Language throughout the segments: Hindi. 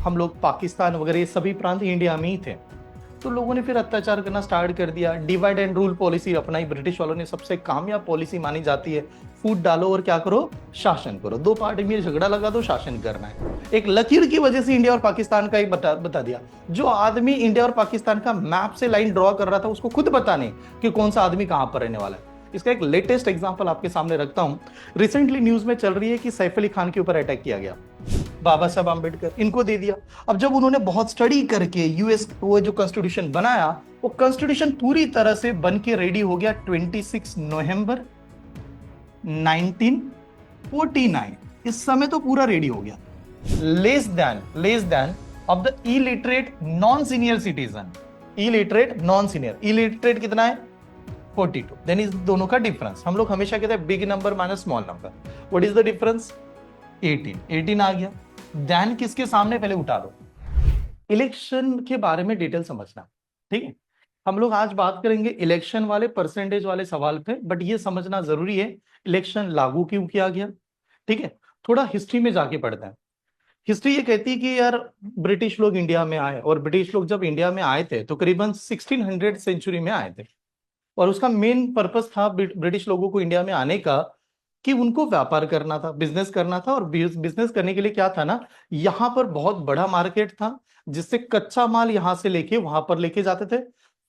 हम लोग पाकिस्तान वगैरह ये सभी प्रांत इंडिया में ही थे। तो लोगों ने फिर अत्याचार करना स्टार्ट कर दिया। डिवाइड एंड रूल पॉलिसी अपनाई, ब्रिटिश वालों ने सबसे कामयाब पॉलिसी मानी जाती है। फूट डालो और क्या करो, शासन करो। दो पार्टी में झगड़ा लगा दो, शासन करना है। एक लकीर की वजह से इंडिया और पाकिस्तान का एक बता दिया। जो आदमी इंडिया और पाकिस्तान का मैप से लाइन ड्रॉ कर रहा था, उसको खुद पता नहीं कि कौन सा आदमी कहां पर रहने वाला है। इसका एक लेटेस्ट एग्जांपल आपके सामने रखता हूं। रिसेंटली न्यूज में चल रही है कि सैफ अली खान के ऊपर अटैक किया गया। बाबा साहब आम्बेडकर इनको दे दिया। अब जब उन्होंने बहुत स्टडी करके यूएस वो जो कॉन्स्टिट्यूशन बनाया, वो कॉन्स्टिट्यूशन पूरी तरह से बन के रेडी हो गया 26 नवंबर 1949। इस समय तो पूरा रेडी हो गया। Less than of the illiterate non senior citizen. Illiterate non senior, illiterate कितना है 42। देन इस दोनों का डिफरेंस हम लोग हमेशा कहते हैं big number minus small number. What is the difference? 18 आ गया। देन किसके सामने पहले उठा दो। इलेक्शन के बारे में डिटेल समझना, ठीक है। हम लोग आज बात करेंगे इलेक्शन वाले परसेंटेज वाले सवाल पे, बट ये समझना जरूरी है इलेक्शन लागू क्यों किया गया, ठीक है। थोड़ा हिस्ट्री में जाके पढ़ते हैं। हिस्ट्री ये कहती है कि यार ब्रिटिश लोग इंडिया में आए, और ब्रिटिश लोग जब इंडिया में आए थे तो करीबन 1600 सेंचुरी में आए थे। और उसका मेन पर्पस था ब्रिटिश लोगों को इंडिया में आने का कि उनको व्यापार करना था, बिजनेस करना था। और बिजनेस करने के लिए क्या था ना, यहां पर बहुत बड़ा मार्केट था, जिससे कच्चा माल यहां से लेके वहां पर लेके जाते थे,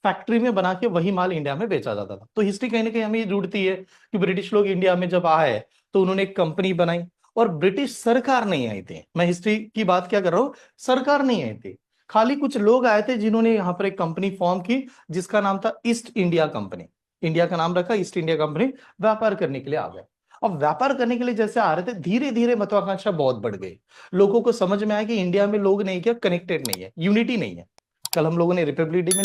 फैक्ट्री में बना के वही माल इंडिया में बेचा जाता था। तो हिस्ट्री कहीं ना कहीं हमें जुड़ती है कि ब्रिटिश लोग इंडिया में जब आए तो उन्होंने एक कंपनी बनाई। और ब्रिटिश सरकार नहीं आई थी, मैं हिस्ट्री की बात क्या कर रहा हूं, सरकार नहीं आई थी। खाली कुछ लोग आए थे जिन्होंने यहाँ पर एक कंपनी फॉर्म की जिसका नाम था ईस्ट इंडिया कंपनी। इंडिया का नाम रखा ईस्ट इंडिया कंपनी। व्यापार करने के लिए आ गए। अब व्यापार करने के लिए जैसे आ रहे थे, धीरे धीरे महत्वाकांक्षा बहुत बढ़ गई। लोगों को समझ में आया कि इंडिया में लोग नहीं, क्या कनेक्टेड नहीं है, यूनिटी नहीं है। कल हम लोगों ने रिपब्लिक डे में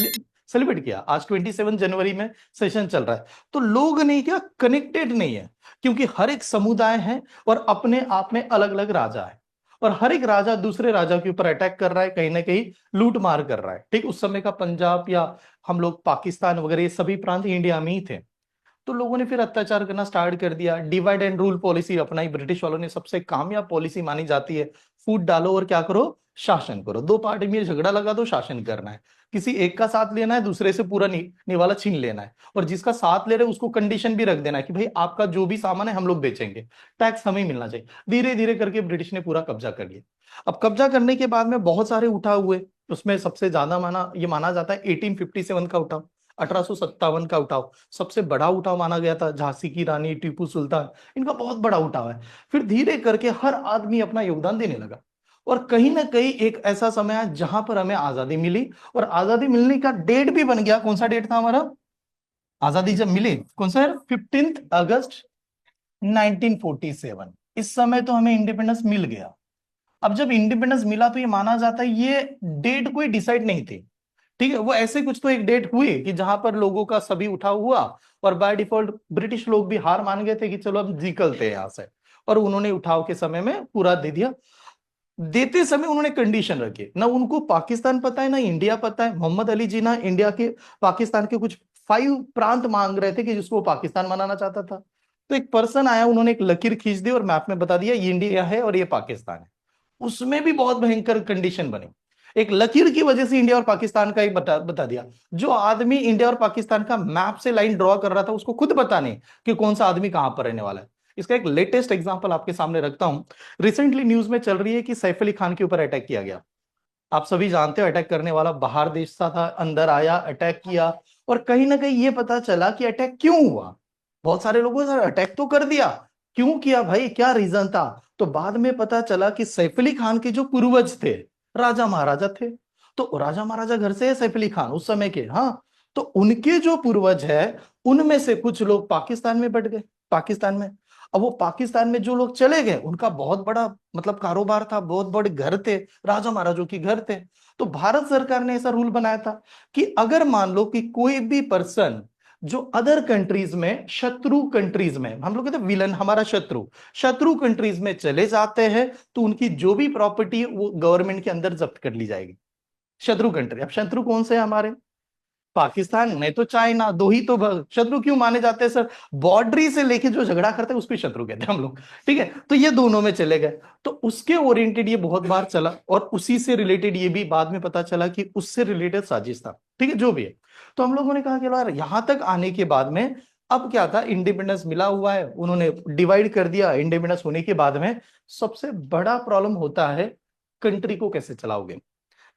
सेलिब्रेट किया, आज 27 जनवरी में सेशन चल रहा है। तो लोग नहीं, क्या कनेक्टेड नहीं है, क्योंकि हर एक समुदाय है और अपने आप में अलग अलग राजा है। और हर एक राजा दूसरे राजा के ऊपर अटैक कर रहा है, कहीं ना कहीं लूट मार कर रहा है, ठीक। उस समय का पंजाब या हम लोग पाकिस्तान वगैरह ये सभी प्रांत इंडिया में ही थे। तो लोगों ने फिर अत्याचार करना स्टार्ट कर दिया। डिवाइड एंड रूल पॉलिसी अपनाई, ब्रिटिश वालों ने सबसे कामयाब पॉलिसी मानी जाती है। फूट डालो और क्या करो, शासन करो। दो पार्टी में झगड़ा लगा दो, शासन करना है। किसी एक का साथ लेना है, दूसरे से पूरा निवाला छीन लेना है। और जिसका साथ ले रहे उसको कंडीशन भी रख देना है कि भाई आपका जो भी सामान है हम लोग बेचेंगे, टैक्स हमें मिलना चाहिए। धीरे धीरे करके ब्रिटिश ने पूरा कब्जा कर लिया। अब कब्जा करने के बाद में बहुत सारे उठाव हुए। उसमें सबसे ज्यादा माना जाता है 1857 का उठाव, 1857 का उठाव सबसे बड़ा उठाव माना गया था। झांसी की रानी, टीपू सुल्तान, इनका बहुत बड़ा उठाव है। फिर धीरे करके हर आदमी अपना योगदान देने लगा। और कहीं ना कहीं एक ऐसा समय है जहां पर हमें आजादी मिली। और आजादी मिलने का डेट भी बन गया। कौन सा डेट था हमारा? आजादी जब मिली कौन सा है? 15 अगस्त 1947। इस समय तो हमें इंडिपेंडेंस मिल गया। अब जब इंडिपेंडेंस मिला तो ये माना जाता है ये डेट कोई डिसाइड नहीं थी, ठीक है। वो ऐसे कुछ तो एक डेट हुई कि जहां पर लोगों का सभी उठाव हुआ। और बाय डिफॉल्ट ब्रिटिश लोग भी हार मान गए थे कि चलो अब निकलते हैं यहां से। और उन्होंने उठाव के समय में पूरा दे दिया। देते समय उन्होंने कंडीशन रखी, ना उनको पाकिस्तान पता है ना इंडिया पता है। मोहम्मद अली जिन्ना इंडिया के पाकिस्तान के कुछ 5 प्रांत मांग रहे थे कि जिसको वो पाकिस्तान बनाना चाहता था। तो एक पर्सन आया, उन्होंने एक लकीर खींच दी और मैप में बता दिया ये इंडिया है और ये पाकिस्तान है। उसमें भी बहुत भयंकर कंडीशन बनी। एक लकीर की वजह से इंडिया और पाकिस्तान का एक बता दिया। जो आदमी इंडिया और पाकिस्तान का मैप से लाइन ड्रॉ कर रहा था, उसको खुद पता नहीं कि कौन सा आदमी कहां पर रहने वाला है। इसका एक लेटेस्ट एग्जांपल आपके सामने रखता हूं। रिसेंटली न्यूज में चल रही है कि सैफ अली खान के ऊपर अटैक किया गया। आप सभी जानते हो अटैक करने वाला बाहर देश से था, अंदर आया, अटैक किया। और कहीं ना कहीं ये पता चला कि अटैक क्यों हुआ। बहुत सारे लोगों ने अटैक तो कर दिया, क्यों किया भाई, क्या रीजन था? तो बाद में पता चला कि सैफ अली खान के जो पूर्वज थे, राजा महाराजा थे। तो राजा महाराजा घर से है सैफ अली खान उस समय के, हाँ। तो उनके जो पूर्वज है, उनमें से कुछ लोग पाकिस्तान में बट गए, पाकिस्तान में। अब वो पाकिस्तान में जो लोग चले गए, उनका बहुत बड़ा मतलब कारोबार था, बहुत बड़े घर थे, राजा महाराजों के घर थे। तो भारत सरकार ने ऐसा रूल बनाया था कि अगर मान लो कि कोई भी पर्सन जो अदर कंट्रीज में, शत्रु कंट्रीज में, हम लोग कहते हैं विलन हमारा शत्रु, शत्रु कंट्रीज में चले जाते हैं, तो उनकी जो भी प्रॉपर्टी वो गवर्नमेंट के अंदर जब्त कर ली जाएगी। शत्रु कंट्री, अब शत्रु कौन से है हमारे? पाकिस्तान नहीं तो चाइना, दो ही तो शत्रु क्यों माने जाते हैं सर? बॉर्डरी से लेके जो झगड़ा करते हैं उसको शत्रु कहते हैं हम लोग, ठीक है। तो ये दोनों में चले गए, तो उसके ओरिएंटेड ये बहुत बार चला, और उसी से रिलेटेड ये भी बाद में पता चला कि उससे रिलेटेड साजिश था, ठीक है, जो भी है। तो हम लोगों ने कहा कि यार यहां तक आने के बाद में अब क्या था, इंडिपेंडेंस मिला हुआ है, उन्होंने डिवाइड कर दिया। इंडिपेंडेंस होने के बाद में सबसे बड़ा प्रॉब्लम होता है कंट्री को कैसे चलाओगे,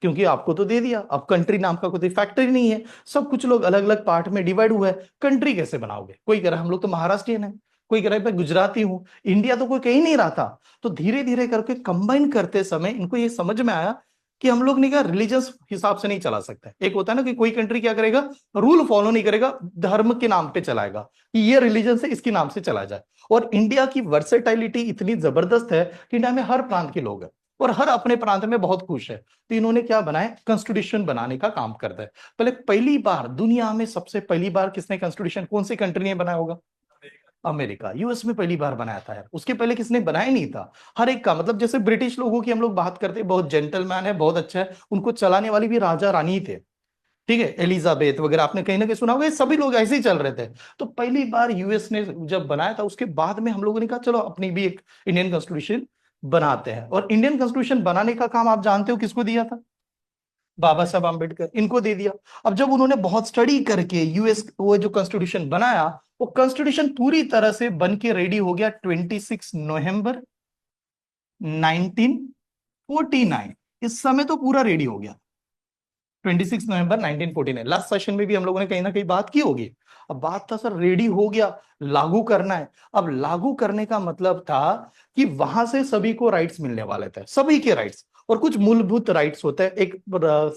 क्योंकि आपको तो दे दिया, अब कंट्री नाम का कोई फैक्टर ही नहीं है, सब कुछ लोग अलग अलग पार्ट में डिवाइड हुआ है, कंट्री कैसे बनाओगे? कोई कह रहा है हम लोग तो महाराष्ट्रियन है, कोई कह रहा है मैं गुजराती हूं, इंडिया तो कोई कहीं नहीं रहा था। तो धीरे धीरे करके कंबाइन करते समय इनको ये समझ में आया कि हम लोग नहीं, रिलीजियस हिसाब से नहीं चला सकते। एक होता है ना कि कोई कंट्री क्या करेगा, रूल फॉलो नहीं करेगा, धर्म के नाम पे चलाएगा कि ये रिलीजन से इसके नाम से चला जाए। और इंडिया की वर्सेटाइलिटी इतनी जबरदस्त है कि इंडिया में हर प्रांत के लोग हैं और हर अपने प्रांत में बहुत खुश है। तो इन्होंने क्या बनाया, कॉन्स्टिट्यूशन बनाने का काम करता है। पहले पहली बार दुनिया में सबसे पहली बार किसने कॉन्स्टिट्यूशन, कौन सी कंट्री ने बनाया होगा? अमेरिका, यूएस में पहली बार बनाया था यार, उसके पहले किसने बनाया नहीं था। हर एक का मतलब, जैसे ब्रिटिश लोगों की हम लोग बात करते हैं, बहुत जेंटलमैन है, बहुत अच्छा है, उनको चलाने वाली भी राजा रानी ही थे, ठीक है, एलिजाबेथ वगैरह आपने कहीं ना कहीं सुना होगा, ये सभी लोग ऐसे ही चल रहे थे। तो पहली बार यूएस ने जब बनाया था, उसके बाद में हम लोगों ने कहा चलो अपनी भी एक इंडियन कॉन्स्टिट्यूशन बनाते हैं। और इंडियन कॉन्स्टिट्यूशन बनाने का काम आप जानते हो किसको दिया था? बाबा साहब आम्बेडकर, इनको दे दिया। अब जब उन्होंने बहुत स्टडी करके यूएस वो जो कॉन्स्टिट्यूशन बनाया, वो कॉन्स्टिट्यूशन पूरी तरह से बन के रेडी हो गया 26 नवंबर 1949। इस समय तो पूरा रेडी हो गया, 26 नवंबर 1949। लास्ट सेशन में भी हम लोगों ने कहीं ना कहीं बात की होगी। अब बात था सर रेडी हो गया, लागू करना है। अब लागू करने का मतलब था कि वहां से सभी को राइट्स मिलने वाले थे, सभी के राइट्स, और कुछ मूलभूत राइट्स होते हैं, एक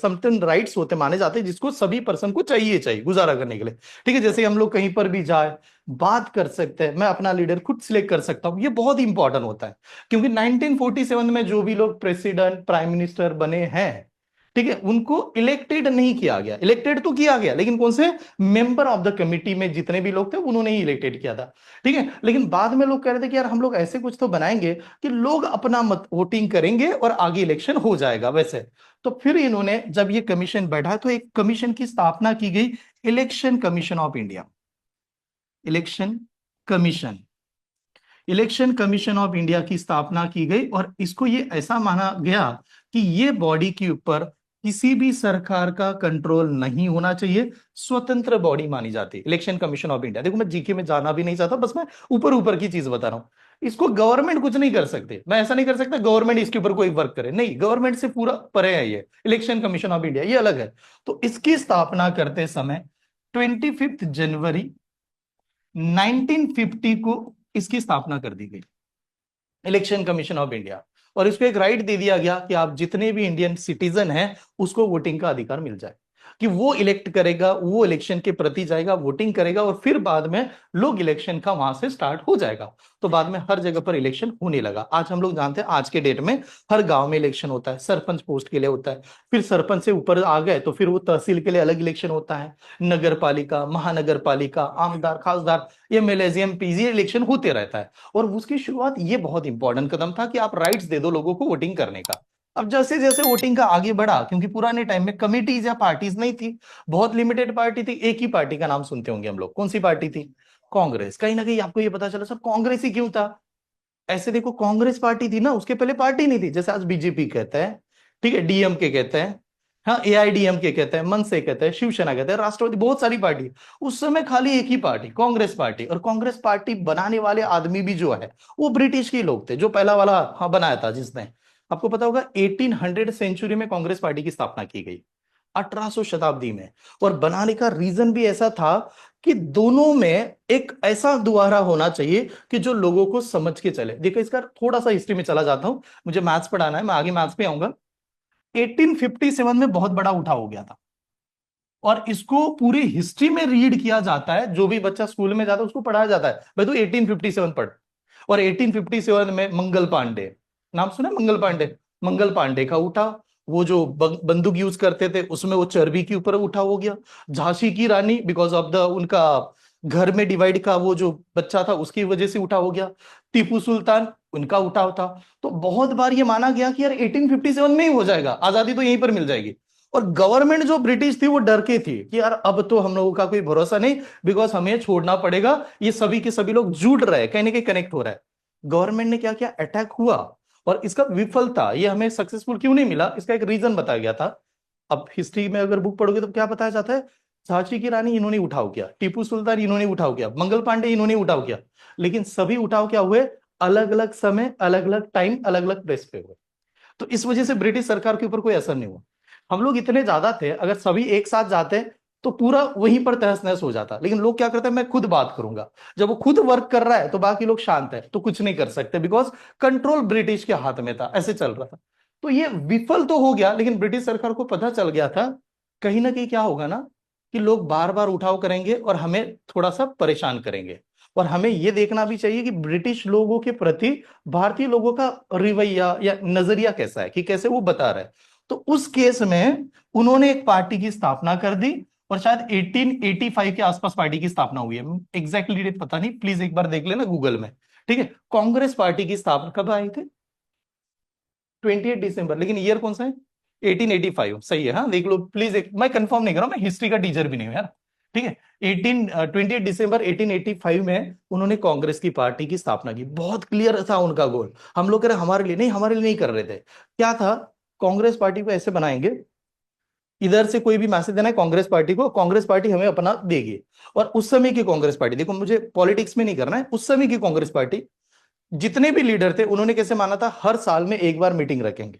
समथिंग राइट्स होते माने जाते हैं जिसको सभी पर्सन को चाहिए चाहिए गुजारा करने के लिए, ठीक है। जैसे हम लोग कहीं पर भी जाए बात कर सकते हैं, मैं अपना लीडर खुद सिलेक्ट कर सकता हूं, ये बहुत इंपॉर्टेंट होता है। क्योंकि 1947 में जो भी लोग प्रेसिडेंट प्राइम मिनिस्टर बने हैं, ठीक है, उनको इलेक्टेड नहीं किया गया, इलेक्टेड तो किया गया लेकिन कौन से, मेंबर ऑफ द कमिटी में जितने भी लोग थे उन्होंने ही इलेक्टेड किया था, ठीक है। लेकिन बाद में लोग कह रहे थे कि यार हम लोग ऐसे कुछ तो बनाएंगे कि लोग अपना मत वोटिंग करेंगे और आगे इलेक्शन हो जाएगा वैसे। तो फिर इन्होंने जब ये कमीशन बैठा तो एक कमीशन की स्थापना की गई, election commission of India. Election commission, election commission of India की स्थापना की गई, और इसको ये ऐसा माना गया कि ये बॉडी के ऊपर किसी भी सरकार का कंट्रोल नहीं होना चाहिए, स्वतंत्र बॉडी मानी जाती है इलेक्शन कमीशन ऑफ इंडिया। देखो मैं जीके में जाना भी नहीं चाहता, बस मैं ऊपर ऊपर की चीज बता रहा हूं। इसको गवर्नमेंट कुछ नहीं कर सकते, मैं ऐसा नहीं कर सकता गवर्नमेंट इसके ऊपर कोई वर्क करे, नहीं, गवर्नमेंट से पूरा परे है ये इलेक्शन कमीशन ऑफ इंडिया, ये अलग है। तो इसकी स्थापना करते समय 25 जनवरी 1950 को इसकी स्थापना कर दी गई, इलेक्शन कमीशन ऑफ इंडिया। और इसको एक राइट दे दिया गया कि आप जितने भी इंडियन सिटीजन हैं उसको वोटिंग का अधिकार मिल जाए, कि वो इलेक्ट करेगा, वो इलेक्शन के प्रति जाएगा, वोटिंग करेगा, और फिर बाद में लोग इलेक्शन का वहां से स्टार्ट हो जाएगा। तो बाद में हर जगह पर इलेक्शन होने लगा। आज हम लोग जानते हैं आज के डेट में हर गांव में इलेक्शन होता है, सरपंच पोस्ट के लिए होता है, फिर सरपंच से ऊपर आ गए तो फिर वो तहसील के लिए अलग इलेक्शन होता है, नगर पालिका, महानगर पालिका, आमदार, खासदार, एमएलए, एमपी, इलेक्शन होते रहता है। और उसकी शुरुआत, ये बहुत इंपॉर्टेंट कदम था कि आप राइट्स दे दो लोगों को वोटिंग करने का। अब जैसे जैसे वोटिंग का आगे बढ़ा, क्योंकि पुराने टाइम में कमिटीज या पार्टीज नहीं थी, बहुत लिमिटेड पार्टी थी, एक ही पार्टी का नाम सुनते होंगे हम लोग, कौन सी पार्टी थी? कांग्रेस। कहीं ना कहीं आपको ये पता चला सर कांग्रेस ही क्यों था? ऐसे देखो, कांग्रेस पार्टी थी ना, उसके पहले पार्टी नहीं थी, जैसे आज बीजेपी कहते हैं, ठीक है, डीएमके कहते हैं, हाँ एआईडीएमके कहते हैं, मनसे कहते हैं, शिवसेना कहते हैं, राष्ट्रवादी, बहुत सारी पार्टी। उस समय खाली एक ही पार्टी, कांग्रेस पार्टी। और कांग्रेस पार्टी बनाने वाले आदमी भी जो है वो ब्रिटिश के लोग थे, जो पहला वाला हाँ बनाया था जिसने, आपको पता होगा 1800 सेंचुरी में कांग्रेस पार्टी की स्थापना की गई, 1800 शताब्दी में। और बनाने का रीजन भी ऐसा था कि दोनों में एक ऐसा दुआरा होना चाहिए कि जो लोगों को समझ के चले। देखो इसका थोड़ा सा हिस्ट्री में चला जाता हूं, मुझे मैथ्स पढ़ाना है, मैं आगे मैथ्स पे आऊंगा। 1857 में बहुत बड़ा उठाव हो गया था, और इसको पूरी हिस्ट्री में रीड किया जाता है, जो भी बच्चा स्कूल में जाता है उसको पढ़ाया जाता है, भाई तू 1857 पढ़। और 1857 में मंगल पांडे, नाम सुना है मंगल पांडे? मंगल पांडे का उठा, वो जो बंदूक यूज करते थे उसमें वो चर्बी के ऊपर उठा हो गया। झांसी की रानी, बिकॉज ऑफ द उनका घर में डिवाइड का वो जो बच्चा था उसकी वजह से उठा हो गया। टीपू सुल्तान, उनका उठाव था। तो बहुत बार ये माना गया कि यार 1857 में ही हो जाएगा, आजादी तो यहीं पर मिल जाएगी। और गवर्नमेंट जो ब्रिटिश थी वो डर के थी कि यार अब तो हम लोगों का कोई भरोसा नहीं, बिकॉज हमें छोड़ना पड़ेगा, ये सभी के सभी लोग जुड़ रहे हैं, कहीं ना कहीं कनेक्ट हो रहा है। गवर्नमेंट ने क्या किया, अटैक हुआ, और इसका विफलता, ये हमें सक्सेसफुल क्यों नहीं मिला, इसका एक रीजन बताया गया था। अब हिस्ट्री में अगर बुक पढ़ोगे तो क्या बताया जाता है, झांसी की रानी इन्होंने उठाव किया, टीपू सुल्तान इन्होंने उठाव किया, मंगल पांडे इन्होंने उठाव किया, लेकिन सभी उठाव क्या हुए, अलग अलग समय, अलग अलग टाइम, अलग अलग प्लेस पे हुए। तो इस वजह से ब्रिटिश सरकार के ऊपर कोई असर नहीं हुआ। हम लोग इतने ज्यादा थे, अगर सभी एक साथ जाते तो पूरा वहीं पर तहस नहस हो जाता, लेकिन लोग क्या करते हैं, मैं खुद बात करूंगा। जब वो खुद वर्क कर रहा है तो बाकी लोग शांत है, तो कुछ नहीं कर सकते, बिकॉज कंट्रोल ब्रिटिश के हाथ में था, ऐसे चल रहा था। तो ये विफल तो हो गया, लेकिन ब्रिटिश सरकार को पता चल गया था कहीं ना कहीं क्या होगा ना, कि लोग बार बार उठाव करेंगे और हमें थोड़ा सा परेशान करेंगे। और हमें यह देखना भी चाहिए कि ब्रिटिश लोगों के प्रति भारतीय लोगों का रवैया या नजरिया कैसा है, कि कैसे वो बता रहे हैं। तो उस केस में उन्होंने एक पार्टी की स्थापना कर दी, और शायद 1885 के आसपास पार्टी की स्थापना हुई है, एग्जैक्टली डेट पता नहीं, प्लीज एक बार देख लेना गूगल में। ठीक है, कांग्रेस पार्टी की स्थापना कब आई थी, 28 दिसंबर, लेकिन ईयर कौन सा है, 1885, सही है, हाँ देख लो प्लीज, एक मैं कंफर्म नहीं कर रहा हूं, मैं हिस्ट्री का टीचर भी नहीं हूं यार। ठीक है, 28 दिसंबर 1885 में उन्होंने कांग्रेस की पार्टी की स्थापना की। बहुत क्लियर था उनका गोल। हम लोग कह रहे हमारे लिए नहीं, हमारे लिए नहीं कर रहे थे। क्या था, कांग्रेस पार्टी को ऐसे बनाएंगे, इधर से कोई भी मैसेज देना है कांग्रेस पार्टी को, कांग्रेस पार्टी हमें अपना देगी। और उस समय की कांग्रेस पार्टी, देखो मुझे पॉलिटिक्स में नहीं करना है, उस समय की कांग्रेस पार्टी, जितने भी लीडर थे उन्होंने कैसे माना था, हर साल में एक बार मीटिंग रखेंगे।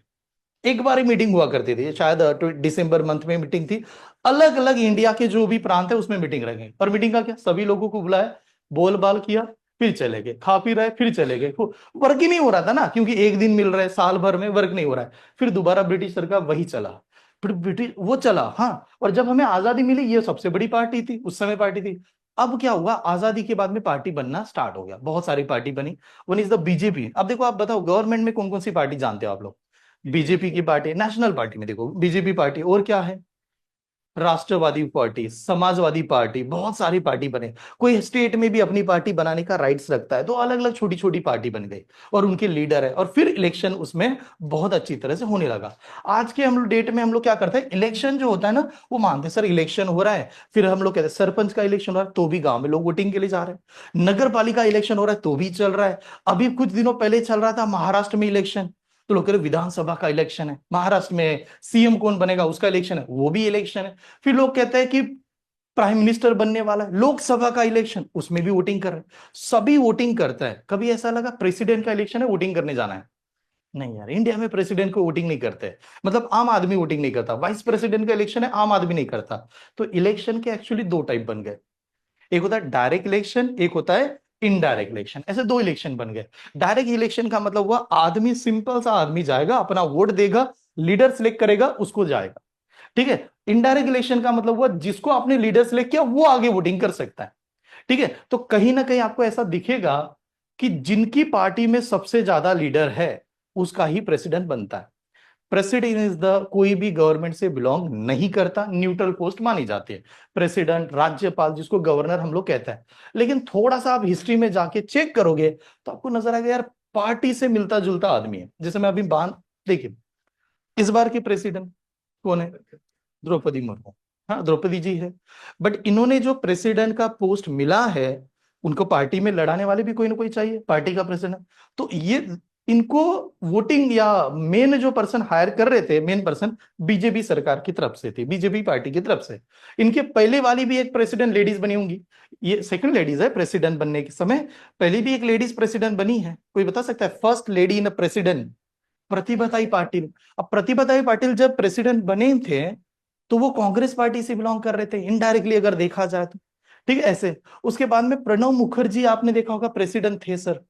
एक बार ही मीटिंग हुआ करती थी, शायद दिसंबर मंथ में मीटिंग थी। अलग अलग इंडिया के जो भी प्रांत है उसमें मीटिंग रखेंगे, और मीटिंग का क्या, सभी लोगों को बुलाया, बोल बाल किया, फिर चले गए, खा पी रहे फिर चले गए। वर्क ही नहीं हो रहा था ना, क्योंकि एक दिन मिल रहा है, साल भर में वर्क नहीं हो रहा है। फिर दोबारा ब्रिटिश सरकार वही चला, फिर ब्रिटिश वो चला, हाँ। और जब हमें आजादी मिली, ये सबसे बड़ी पार्टी थी उस समय, पार्टी थी। अब क्या हुआ, आजादी के बाद में पार्टी बनना स्टार्ट हो गया, बहुत सारी पार्टी बनी। One is the BJP. अब देखो, आप बताओ गवर्नमेंट में कौन कौन सी पार्टी जानते हो आप लोग, बीजेपी की पार्टी, नेशनल पार्टी में देखो बीजेपी पार्टी, और क्या है, राष्ट्रवादी पार्टी, समाजवादी पार्टी, बहुत सारी पार्टी बने। कोई स्टेट में भी अपनी पार्टी बनाने का राइट्स रखता है, तो अलग अलग छोटी छोटी पार्टी बन गई, और उनके लीडर है, और फिर इलेक्शन उसमें बहुत अच्छी तरह से होने लगा। आज के हम लोग डेट में हम लोग क्या करते हैं, इलेक्शन जो होता है ना, वो मानते हैं सर इलेक्शन हो रहा है, फिर हम लोग कहते हैं सरपंच का इलेक्शन हो रहा है तो भी गांव में लोग वोटिंग के लिए जा रहे हैं, नगर पालिका इलेक्शन हो रहा है तो भी चल रहा है। अभी कुछ दिनों पहले चल रहा था महाराष्ट्र में इलेक्शन, तो लोग कह रहे विधानसभा का इलेक्शन है, महाराष्ट्र में सीएम कौन बनेगा उसका इलेक्शन है, वो भी इलेक्शन है। फिर लोग कहते हैं कि प्राइम मिनिस्टर बनने वाला है, लोकसभा का इलेक्शन, उसमें भी वोटिंग कर रहे हैं। सभी वोटिंग करता है। कभी ऐसा लगा प्रेसिडेंट का इलेक्शन है वोटिंग करने जाना है, नहीं यार, इंडिया में प्रेसिडेंट को वोटिंग नहीं करते, मतलब आम आदमी वोटिंग नहीं करता। वाइस प्रेसिडेंट का इलेक्शन है, आम आदमी नहीं करता। तो इलेक्शन के एक्चुअली दो टाइप बन गए, एक होता है डायरेक्ट इलेक्शन, एक होता है इनडायरेक्ट इलेक्शन, ऐसे दो इलेक्शन बन गए। डायरेक्ट इलेक्शन का मतलब हुआ आदमी, सिंपल सा आदमी जाएगा, अपना वोट देगा, लीडर सिलेक्ट करेगा, उसको जाएगा। ठीक है, इनडायरेक्ट इलेक्शन का मतलब हुआ जिसको आपने लीडर सिलेक्ट किया वो आगे वोटिंग कर सकता है। ठीक है, तो कहीं ना कहीं आपको ऐसा दिखेगा कि जिनकी पार्टी में सबसे ज्यादा लीडर है उसका ही प्रेसिडेंट बनता है। प्रेसिडेंट इज द, कोई भी गवर्नमेंट से बिलोंग नहीं करता, न्यूट्रल पोस्ट मानी जाती है। प्रेसिडेंट, राज्यपाल, जिसको गवर्नर हम लोग कहते हैं। लेकिन थोड़ा सा आप हिस्ट्री में जाके चेक करोगे तो आपको नजर आएगा यार, पार्टी से मिलता जुलता आदमी है। जैसे मैं अभी बात, देखिए इस बार की प्रेसिडेंट कौन है, द्रौपदी मुर्मू। हाँ, द्रौपदी जी है। बट इन्होंने जो प्रेसिडेंट का पोस्ट मिला है, उनको पार्टी में लड़ाने वाले भी कोई ना कोई चाहिए, पार्टी का प्रेसिडेंट। तो ये इनको वोटिंग या मेन जो पर्सन हायर कर रहे थे, मेन पर्सन बीजेपी सरकार की तरफ से थे, बीजेपी पार्टी की तरफ से। इनके पहले वाली भी एक प्रेसिडेंट लेडीज बनी होंगी, ये सेकंड लेडीज है प्रेसिडेंट बनने के समय। पहले भी एक लेडीज प्रेसिडेंट बनी है, कोई बता सकता है, first lady in president, Pratibhatai Patil. अब प्रतिभाताई पाटिल जब प्रेसिडेंट बने थे तो वो कांग्रेस पार्टी से बिलोंग कर रहे थे, इनडायरेक्टली अगर देखा जाए तो। ठीक है, ऐसे उसके बाद में प्रणब मुखर्जी, आपने देखा होगा, प्रेसिडेंट थे सर,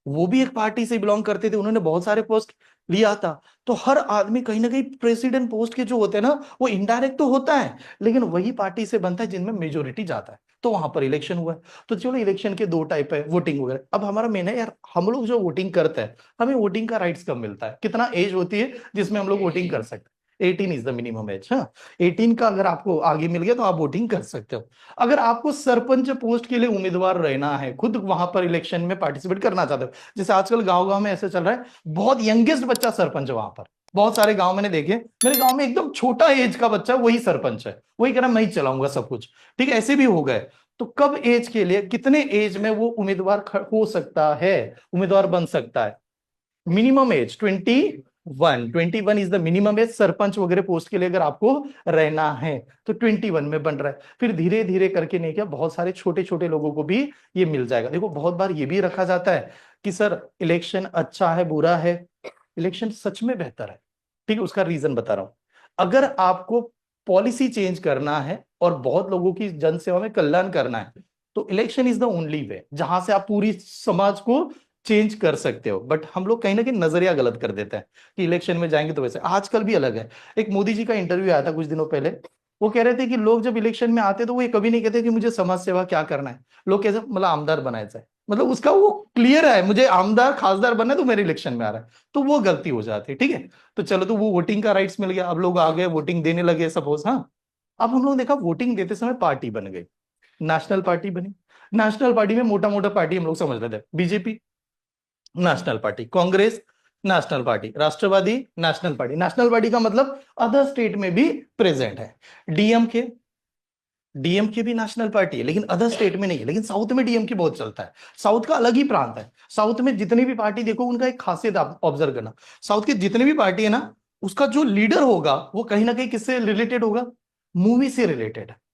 वो भी एक पार्टी से बिलोंग करते थे, उन्होंने बहुत सारे पोस्ट लिया था। तो हर आदमी कहीं ना कहीं प्रेसिडेंट पोस्ट के जो होते हैं ना, वो इनडायरेक्ट तो होता है, लेकिन वही पार्टी से बनता है जिनमें मेजोरिटी जाता है, तो वहां पर इलेक्शन हुआ है। तो चलो, इलेक्शन के दो टाइप है, वोटिंग वगैरह। अब हमारा मेन है यार, हम लोग जो वोटिंग करते हैं, हमें वोटिंग का राइट्स कब मिलता है, कितना एज होती है जिसमें हम लोग वोटिंग कर सकते हैं। 18 इज द मिनिमम एज। हाँ, 18 का अगर आपको आगे मिल गया तो आप वोटिंग कर सकते हो। अगर आपको सरपंच पोस्ट के लिए उम्मीदवार रहना है, खुद वहां पर इलेक्शन में पार्टिसिपेट करना चाहते हो, जैसे आजकल गांव गांव में ऐसे चल रहा है, बहुत यंगेस्ट बच्चा सरपंच है वहां पर, बहुत सारे गांव मैंने देखे, मेरे गांव में एकदम छोटा एज का बच्चा वही सरपंच है, वही कह रहा मैं ही चलाऊंगा सब कुछ। ठीक है, ऐसे भी हो गए। तो कब एज के लिए, कितने एज में वो उम्मीदवार हो सकता है, उम्मीदवार बन सकता है? Minimum age 21, 21 is the minimum age sarpanch वगैरह पोस्ट के लिए अगर आपको रहना है, तो 21 में बन रहा है। फिर धीरे धीरे करके नहीं, क्या बहुत सारे छोटे छोटे लोगों को भी ये मिल जाएगा। देखो बहुत बार ये भी रखा जाता है कि सर इलेक्शन अच्छा है बुरा है, इलेक्शन सच में बेहतर है। ठीक है, उसका रीजन बता रहा हूं। अगर आपको पॉलिसी चेंज करना है और बहुत लोगों की जनसेवा में कल्याण करना है, तो election is the only way जहां से आप पूरी समाज को चेंज कर सकते हो। बट हम लोग कहीं ना कहीं नजरिया गलत कर देते हैं कि इलेक्शन में जाएंगे तो वैसे। आजकल भी अलग है। एक मोदी जी का इंटरव्यू आया था कुछ दिनों पहले, वो कह रहे थे कि लोग जब इलेक्शन में आते तो वो ये कभी नहीं कहते कि मुझे समाज सेवा क्या करना है, लोग कैसे मतलब आमदार बनाया जाए, मतलब उसका वो क्लियर है मुझे आमदार खासदार बनना है तो मेरे इलेक्शन में आ रहा है, तो वो गलती हो जाती है। ठीक है, तो चलो, तो वो वोटिंग का राइट्स मिल गया, अब लोग आ गए वोटिंग देने लगे सपोज। हाँ, अब हम लोग देखा वोटिंग देते समय पार्टी बन गई, नेशनल पार्टी बनी। नेशनल पार्टी में मोटा मोटा पार्टी हम लोग समझ रहे थे, BJP national party, Congress national party, राष्ट्रवादी नेशनल पार्टी। नेशनल पार्टी का मतलब अदर स्टेट में भी प्रेजेंट है। डीएमके, डीएमके भी नेशनल पार्टी है लेकिन अदर स्टेट में नहीं है, लेकिन साउथ में डीएमके बहुत चलता है। साउथ का अलग ही प्रांत है। साउथ में जितनी भी पार्टी देखो, उनका एक खासियत आप ऑब्जर्व करना, साउथ की जितनी भी पार्टी है ना, उसका जो लीडर होगा वो कहीं ना कहीं किससे रिलेटेड होगा, मूवी से रिलेटेड है।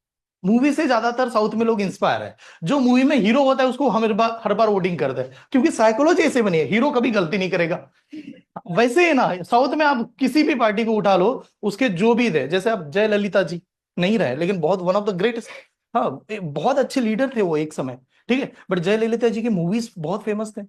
मूवी से ज्यादातर साउथ में लोग इंस्पायर है। जो मूवी में हीरो होता है उसको हर बार वोटिंग करते हैं, क्योंकि साइकोलॉजी ऐसे बनी है, हीरो कभी गलती नहीं करेगा। वैसे ही ना, साउथ में आप किसी भी पार्टी को उठा लो, उसके जो भी थे, जैसे आप जयललिता जी नहीं रहे लेकिन बहुत वन ऑफ द ग्रेटेस्ट, हाँ बहुत अच्छे लीडर थे वो एक समय। ठीक है, बट जयललिता जी की मूवीज बहुत फेमस थे,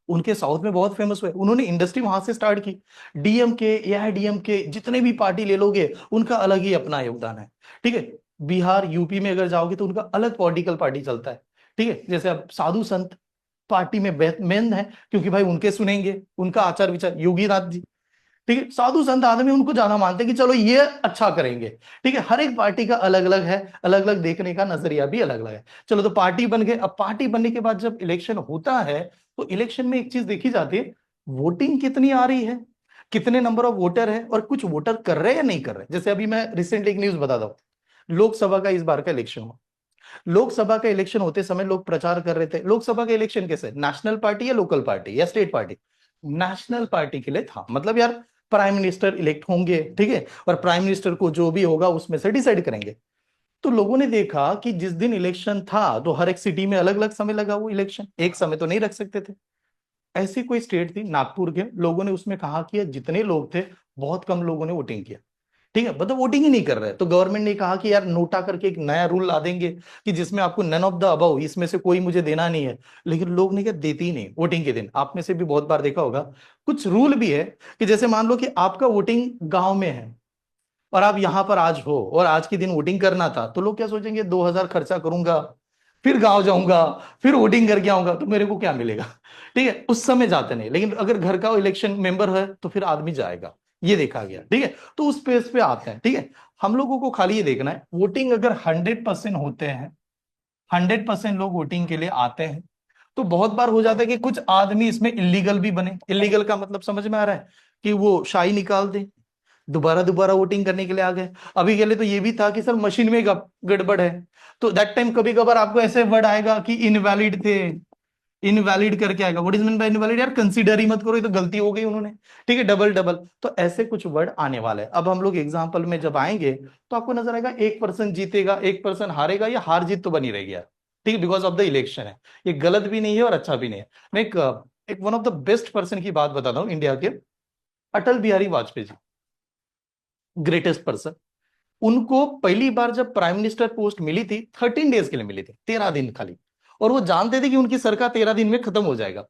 उनके साउथ में बहुत फेमस हुए, उन्होंने इंडस्ट्री वहां से स्टार्ट की। डीएमके, एआईडीएमके जितने भी पार्टी ले लोगे उनका अलग ही अपना योगदान है। ठीक है, बिहार यूपी में अगर जाओगे तो उनका अलग पॉलिटिकल पार्टी चलता है। ठीक है, जैसे अब साधु संत पार्टी में मेन है, क्योंकि भाई उनके सुनेंगे, उनका आचार विचार, योगी नाथ जी। ठीक है, साधु संत आदमी उनको ज्यादा मानते हैं कि चलो ये अच्छा करेंगे। ठीक है, हर एक पार्टी का अलग अलग है, अलग अलग देखने का नजरिया भी अलग अलग है। चलो, तो पार्टी बन गए। अब पार्टी बनने के बाद जब इलेक्शन होता है, तो इलेक्शन में एक चीज देखी जाती है, वोटिंग कितनी आ रही है, कितने नंबर ऑफ वोटर है, और कुछ वोटर कर रहे हैं या नहीं कर रहे। जैसे अभी मैं रिसेंटली एक न्यूज बताता हूँ, लोकसभा का इस बार का इलेक्शन हुआ। लोकसभा का इलेक्शन होते समय लोग प्रचार कर रहे थे, लोकसभा का इलेक्शन कैसे, नेशनल पार्टी या लोकल पार्टी या स्टेट पार्टी, नेशनल पार्टी के लिए था। मतलब यार प्राइम मिनिस्टर इलेक्ट होंगे, ठीक है, और प्राइम मिनिस्टर को जो भी होगा उसमें से डिसाइड करेंगे। तो लोगों ने देखा कि जिस दिन इलेक्शन था तो हर एक सिटी में अलग अलग समय लगा, वो इलेक्शन एक समय तो नहीं रख सकते थे। ऐसी कोई स्टेट थी नागपुर के, लोगों ने उसमें कहा कि जितने लोग थे, बहुत कम लोगों ने वोटिंग किया। ठीक है, मतलब वोटिंग ही नहीं कर रहे, तो गवर्नमेंट ने कहा कि यार नोटा करके एक नया रूल ला देंगे कि जिसमें आपको नन ऑफ द अबव, इसमें से कोई मुझे देना नहीं है। लेकिन लोग ने क्या, देती ही नहीं वोटिंग के दिन। आप में से भी बहुत बार देखा होगा, कुछ रूल भी है कि जैसे मान लो कि आपका वोटिंग गांव में है और आप यहां पर आज हो और आज के दिन वोटिंग करना था, तो लोग क्या सोचेंगे, 2,000 खर्चा करूंगा, फिर गांव जाऊंगा, फिर वोटिंग करके आऊंगा, तो मेरे को क्या मिलेगा। ठीक है, उस समय जाते नहीं, लेकिन अगर घर का इलेक्शन मेंबर है तो फिर आदमी जाएगा, ये देखा गया। ठीक है, तो उस पेज पे आते हैं। ठीक है, हम लोगों को खाली ये देखना है, वोटिंग अगर 100% होते हैं, 100% लोग वोटिंग के लिए आते हैं, तो बहुत बार हो जाता है कि कुछ आदमी इसमें इलीगल भी बने। इलीगल का मतलब समझ में आ रहा है, कि वो शाही निकाल दे, दोबारा दोबारा वोटिंग करने के लिए आ गए। अभी के लिए तो ये भी था कि सर मशीन में गड़बड़ है, तो दैट टाइम कभी कभार आपको ऐसे वर्ड आएगा कि इनवैलिड थे, इनवैलिड करके आएगा। What is mean by invalid, यार कंसीडर ही मत करो, ये तो गलती हो गई उन्होंने। ठीक है, डबल डबल, तो ऐसे कुछ वर्ड आने वाले हैं। अब हम लोग एग्जाम्पल में जब आएंगे तो आपको नजर आएगा, एक पर्सन जीतेगा एक पर्सन हारेगा, या हार जीत तो बनी रहेगी यार। ठीक है, बिकॉज ऑफ द इलेक्शन है, ये गलत भी नहीं है और अच्छा भी नहीं है। मैं एक one of the best person की बात बताता हूँ इंडिया के, अटल बिहारी वाजपेयी जी, ग्रेटेस्ट पर्सन। उनको पहली बार जब प्राइम मिनिस्टर पोस्ट मिली थी, 13 डेज के लिए मिली थी, 13 दिन खाली, और वो जानते थे कि उनकी सरकार 13 दिन में खत्म हो जाएगा।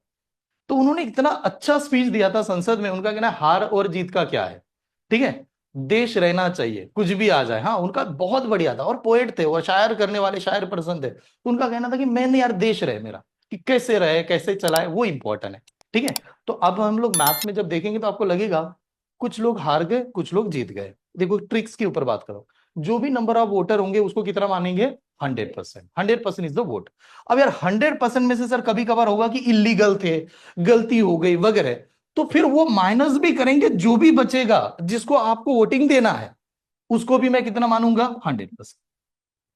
तो उन्होंने इतना अच्छा स्पीच दिया था संसद में, उनका कहना है हार और जीत का क्या है, ठीक है, देश रहना चाहिए कुछ भी आ जाए। हाँ, उनका बहुत बढ़िया था, और पोएट थे वो, शायर करने वाले शायर पर्सन थे। तो उनका कहना था कि मैंने यार देश रहे मेरा, कि कैसे रहे कैसे चलाए वो इंपॉर्टेंट है। ठीक है, तो अब हम लोग मैथ्स में जब देखेंगे तो आपको लगेगा कुछ लोग हार गए कुछ लोग जीत गए। देखो ट्रिक्स के ऊपर बात करो, जो भी नंबर ऑफ वोटर होंगे उसको कितना मानेंगे, 100%, 100% इज द वोट। अब यार 100% में से सर कभी कभार होगा कि इलीगल थे, गलती हो गई वगैरह, तो फिर वो माइनस भी करेंगे, जो भी बचेगा जिसको आपको वोटिंग देना है उसको भी मैं कितना मानूंगा, 100%।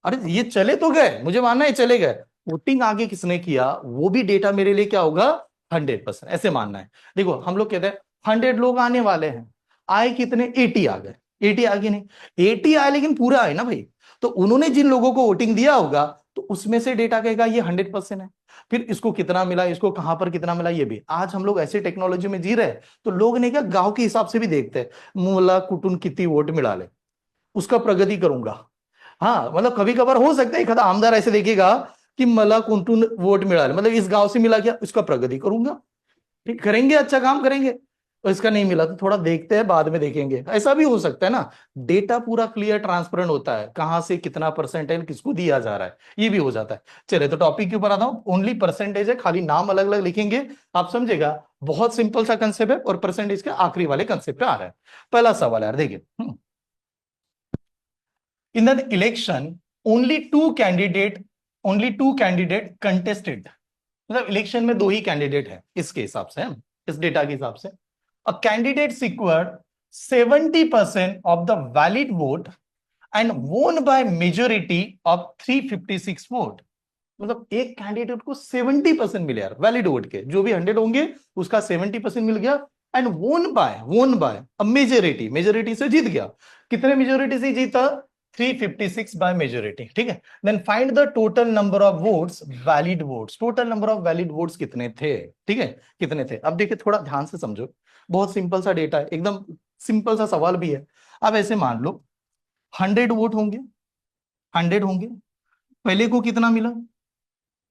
अरे ये चले तो गए, मुझे मानना है चले गए, वोटिंग आगे किसने किया वो भी डेटा मेरे लिए क्या होगा, 100%, ऐसे मानना है। देखो हम लोग कहते हैं 100 लोग आने वाले हैं, आए कितने, 80 आ गए, 80 आ गए नहीं, 80 आए लेकिन पूरा आए ना भाई, तो उन्होंने जिन लोगों को वोटिंग दिया होगा तो उसमें से डेटा कहेगा ये 100% है। फिर इसको कितना मिला, इसको कहां पर कितना मिला, ये भी आज हम लोग ऐसे टेक्नोलॉजी में जी रहे हैं, तो लोग ने क्या गांव के हिसाब से भी देखते हैं, मुला कुटुन कितनी वोट मिला ले, उसका प्रगति करूंगा। हाँ मतलब कभी कभार हो सकता है एक आधा आमदार ऐसे देखेगा कि मला कुंटून वोट मिला है, मतलब इस गांव से मिला क्या, उसका प्रगति करूंगा, ठीक करेंगे, अच्छा काम करेंगे। और इसका नहीं मिला तो थोड़ा देखते हैं, बाद में देखेंगे, ऐसा भी हो सकता है ना। डेटा पूरा क्लियर ट्रांसपेरेंट होता है, कहां से कितना परसेंटेज किसको दिया जा रहा है, ये भी हो जाता है। चलिए तो टॉपिक के ऊपर आता हूं, ओनली परसेंटेज है, खाली नाम अलग अलग लिखेंगे, आप समझेगा, बहुत सिंपल सा कंसेप्ट है, और परसेंटेज के आखिरी वाले कंसेप्ट पे आ रहा है। पहला सवाल यार देखिए, in an election only two candidate contested, मतलब इलेक्शन में दो ही कैंडिडेट है इसके हिसाब से, इस डेटा के हिसाब से, a candidate secured 70% of the valid vote and won by majority of 356 vote, मतलब एक कैंडिडेट को 70% मिले यार वैलिड वोट के, जो भी 100 होंगे उसका 70% मिल गया, and won by majority, majority से जीत गया, कितने मेजोरिटी से जीता, 356 बाय मेजोरिटी, ठीक है। Then find the total number of votes, valid votes, total number of valid votes कितने थे, ठीक है, कितने थे। अब देखिए थोड़ा ध्यान से समझो, बहुत सिंपल सा डेटा है, एकदम सिंपल सा सवाल भी है। अब ऐसे मान लो 100 वोट होंगे, 100 होंगे, पहले को कितना मिला,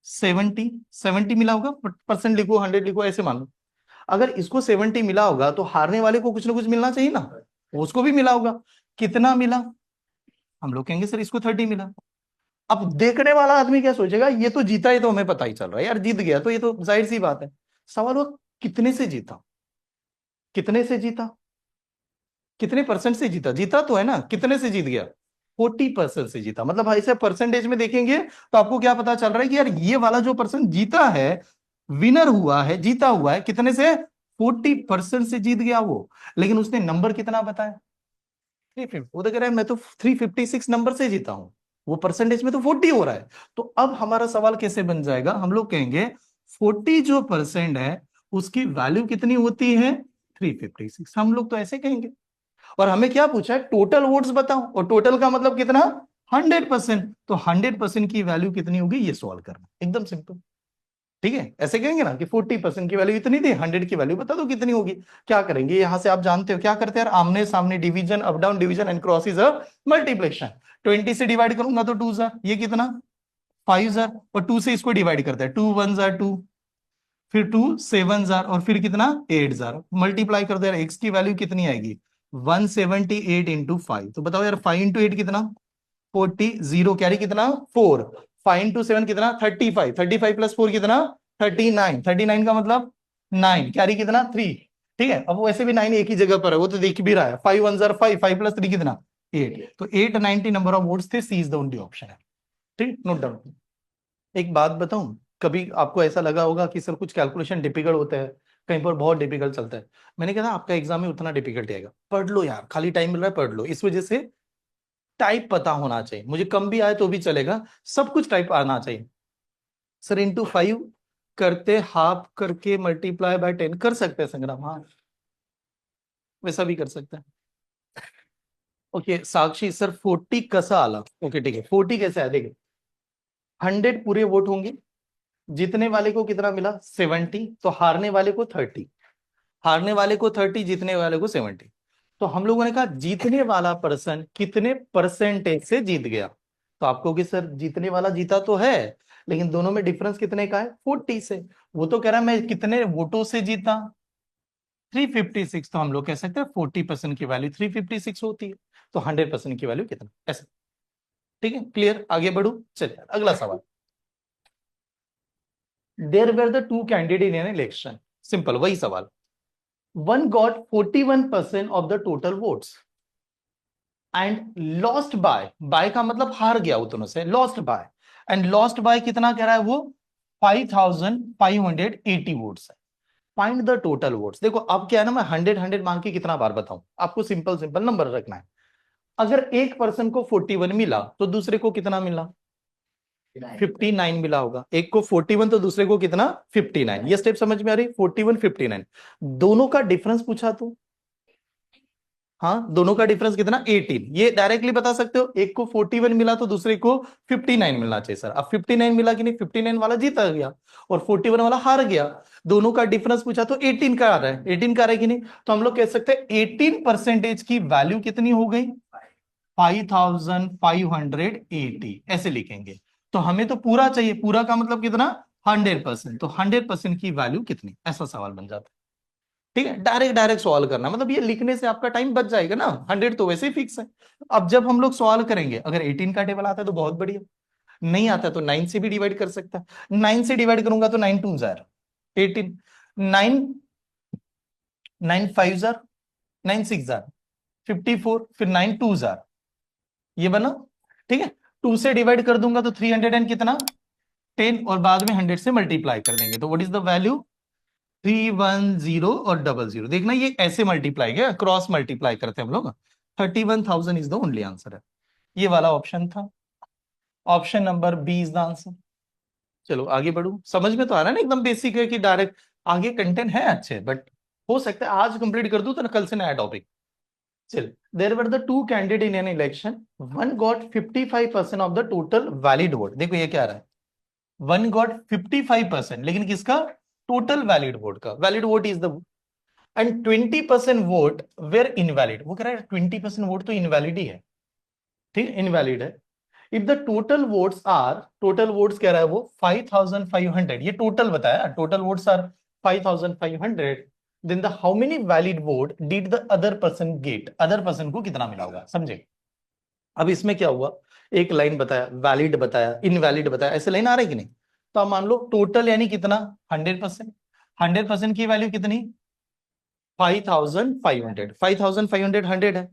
70 मिला होगा, परसेंट लिखो 100 लिखो, ऐसे मान लो। अगर इसको 70 मिला होगा तो हारने वाले को कुछ ना कुछ मिलना चाहिए ना, उसको भी मिला होगा, कितना मिला, हम लोग कहेंगे सर इसको 30 मिला। अब देखने वाला आदमी क्या सोचेगा, ये तो जीता, है तो हमें पता ही चल रहा है यार, जीत गया तो ये तो जाहिर सी बात है। सवाल वो कितने से जीता, कितने से जीता, कितने परसेंट से जीता, जीता तो है ना, कितने से जीत गया, 40% से जीता। मतलब ऐसे परसेंटेज में देखेंगे तो आपको क्या पता चल रहा है कि यार ये वाला जो पर्सन जीता है, विनर हुआ है, जीता हुआ है, कितने से, 40% से जीत गया वो। लेकिन उसने नंबर कितना बताया, 350, वो तो कह रहा है मैं तो 356 नंबर से जीता हूं, वो परसेंटेज में तो 40 हो रहा है। तो अब हमारा सवाल कैसे बन जाएगा, हम लोग कहेंगे 40 जो परसेंट है उसकी वैल्यू कितनी होती है, 356, हम लोग तो ऐसे कहेंगे। और हमें क्या पूछा है, टोटल वोट्स बताओ, और टोटल का मतलब कितना, 100%, तो 100% की वैल्यू कितनी होगी ये सॉल्व करना, एकदम सिंपल, ठीक है। ऐसे कहेंगे ना कि 40% की वैल्यू इतनी थी, 100 की वैल्यू बता दो कितनी होगी। क्या करेंगे, यहां से आप जानते हो क्या करते हैं यार, आमने सामने division, up down division, and cross is a multiplication. 20 से डिवाइड करूंगा तो 2 जार, ये कितना, 5 जार, और 2 से इसको डिवाइड करते हैं, 2 1 जार 2, फिर 2 7 जार, और फिर कितना, 8 जार, मल्टीप्लाई कर दो यार, एक्स की वैल्यू कितनी आएगी, 178 इंटू 5, तो बताओ यार 5 इंटू 8 कितना, 40, जीरो कैरी कितना, 4, 5 इंटू 7 कितना, 35, 35 प्लस 4 कितना, 39, 39 का मतलब 9, कैरी कितना, 3, ठीक है। अब वैसे भी 9 एक ही जगह पर है, वो तो देख भी रहा है, 5 1 जार 5, 5 प्लस 3 कितना, 8, तो 890 नंबर ऑफ वोट्स थे, सी इज द ओनली ऑप्शन है, ठीक, नोट डाउन। एक बात बताऊं, कभी आपको ऐसा लगा होगा कि सर कुछ कैलकुलेशन डिफिकल्ट होता है, कहीं पर बहुत डिफिकल्ट चलता है, मैंने कहा आपका एग्जाम में उतना डिफिकल्ट आएगा, पढ़ लो यार, खाली टाइम मिल रहा है पढ़ लो, इस वजह से टाइप पता होना चाहिए, मुझे कम भी आए तो भी चलेगा, सब कुछ टाइप आना चाहिए। सर इंटू 5 करते, हाफ करके मल्टीप्लाई बाय 10 कर सकते हैं संग्राम, हाँ वैसा भी कर सकते हैं। ओके साक्षी सर 40 कसा आला, ओके ठीक है, 40 कैसे है देखिए, 100 पूरे वोट होंगे, जीतने वाले को कितना मिला, 70, तो हारने वाले को 30, हारने वाले को 30, जीतने वाले को 70। तो हम लोगों ने कहा जीतने वाला पर्सन कितने परसेंटेज से जीत गया, तो आपको कि सर जीतने वाला जीता तो है, लेकिन दोनों में डिफरेंस कितने का है, 40 से। वो तो कह रहा है मैं कितने वोटों से जीता, 356, तो हम लोग कह सकते हैं 40% की वैल्यू 356 होती है, तो 100% की वैल्यू कितना, ऐसा, ठीक है, क्लियर, आगे बढ़ू, चलिए अगला सवाल। There were the two candidate in an election, simple वही सवाल, one got 41% of the total votes and lost by का मतलब हार गया उतनों से, lost by, and lost by कितना कह रहा है वो, 5580 वोट्स है। Find the total votes. देखो अब क्या है ना, मैं 100 मांग के कितना बार बताऊं, आपको सिंपल सिंपल नंबर रखना है। अगर एक पर्सन को 41 मिला तो दूसरे को कितना मिला, 59 मिला होगा। एक को 41 तो दूसरे को कितना, 59। ये स्टेप समझ में आ रही, 41 59। दोनों का डिफरेंस पूछा तो, हाँ दोनों का डिफरेंस कितना, 18। ये डायरेक्टली बता सकते हो, एक को 41 मिला तो दूसरे को 59 मिलना चाहिए सर। अब 59 मिला कि नहीं, 59 वाला जीता गया और 41 वाला हार गया। दोनों का डिफरेंस पूछा तो 18 का आ रहा है, 18 का आ रहा है कि नहीं, तो हम लोग कह सकते हैं 18% की वैल्यू कितनी हो गई, 5580 ऐसे लिखेंगे। तो हमें तो पूरा चाहिए, पूरा का मतलब कितना, 100%। तो 100% की वैल्यू कितनी, ऐसा सवाल बन जाता है। ठीक है, डायरेक्ट डायरेक्ट सवाल करना, मतलब ये लिखने से आपका टाइम बच जाएगा ना, 100 तो वैसे ही फिक्स है। अब जब हम लोग सवाल करेंगे, अगर 18 का टेबल आता है तो बहुत बढ़िया, नहीं आता तो 9 से भी डिवाइड कर सकता है। 9 से डिवाइड करूंगा तो 9 2 जार 18, 9 9 5 जार 9 6 जार 54, फिर 9 2 जार, ये बना। ठीक है, 2 से डिवाइड कर दूंगा तो 300 एंड कितना, 10, और बाद में 100 से मल्टीप्लाई कर देंगे तो व्हाट इज द वैल्यू, 310 और 00। देखना ये ऐसे मल्टीप्लाई है, क्रॉस मल्टीप्लाई करते हैं हम लोग। 31,000 इज द ओनली आंसर है। ये वाला ऑप्शन था, option number B is the answer. चलो आगे बढ़ू, समझ में तो आ रहा है ना, एकदम बेसिक है कि डायरेक्ट। आगे कंटेंट है अच्छे, बट हो सकता है आज कंप्लीट कर दूं तो ना कल से नया टॉपिक। चल, there were the two candidate in an election, one got 55% of the total valid vote. देखो ये क्या रहा है, वन गॉट 55%, लेकिन किसका, टोटल वैलिड वोट का, valid vote is the, and 20% vote were invalid. वो कह रहा है 20% वोट तो इनवैलिड ही है, ठीक है, इनवैलिड है। If the total votes are, total votes कह रहा है वो 5500, ये टोटल बताया, total votes are 5500, then the how many valid vote did the other person get, other person को कितना मिला होगा, समझे। अब इसमें क्या हुआ, एक लाइन बताया, वैलिड बताया, इनवैलिड बताया, ऐसे लाइन आ रही कि नहीं। तो आप मान लो टोटल यानी कितना, 100%, 100% की वैल्यू कितनी, 5500, 5500 100 है।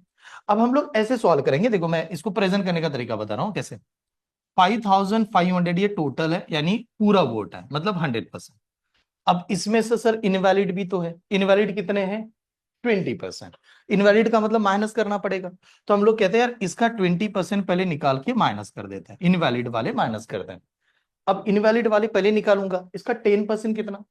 अब हम लोग ऐसे सॉल्व करेंगे, देखो मैं इसको प्रेजेंट करने का तरीका बता रहा हूं कैसे। 5500 ये टोटल है, यानी पूरा वोट है, मतलब 100%। अब इसमें से सर इनवैलिड भी तो है, इनवैलिड कितने हैं, 20%। इनवैलिड का मतलब माइनस करना पड़ेगा, तो हम लोग कहते हैं यार इसका 20% पहले निकाल के माइनस कर देते हैं, इनवैलिड वाले माइनस करते हैं। अब इनवैलिड वाले पहले निकालूंगा, इसका 10% कितना,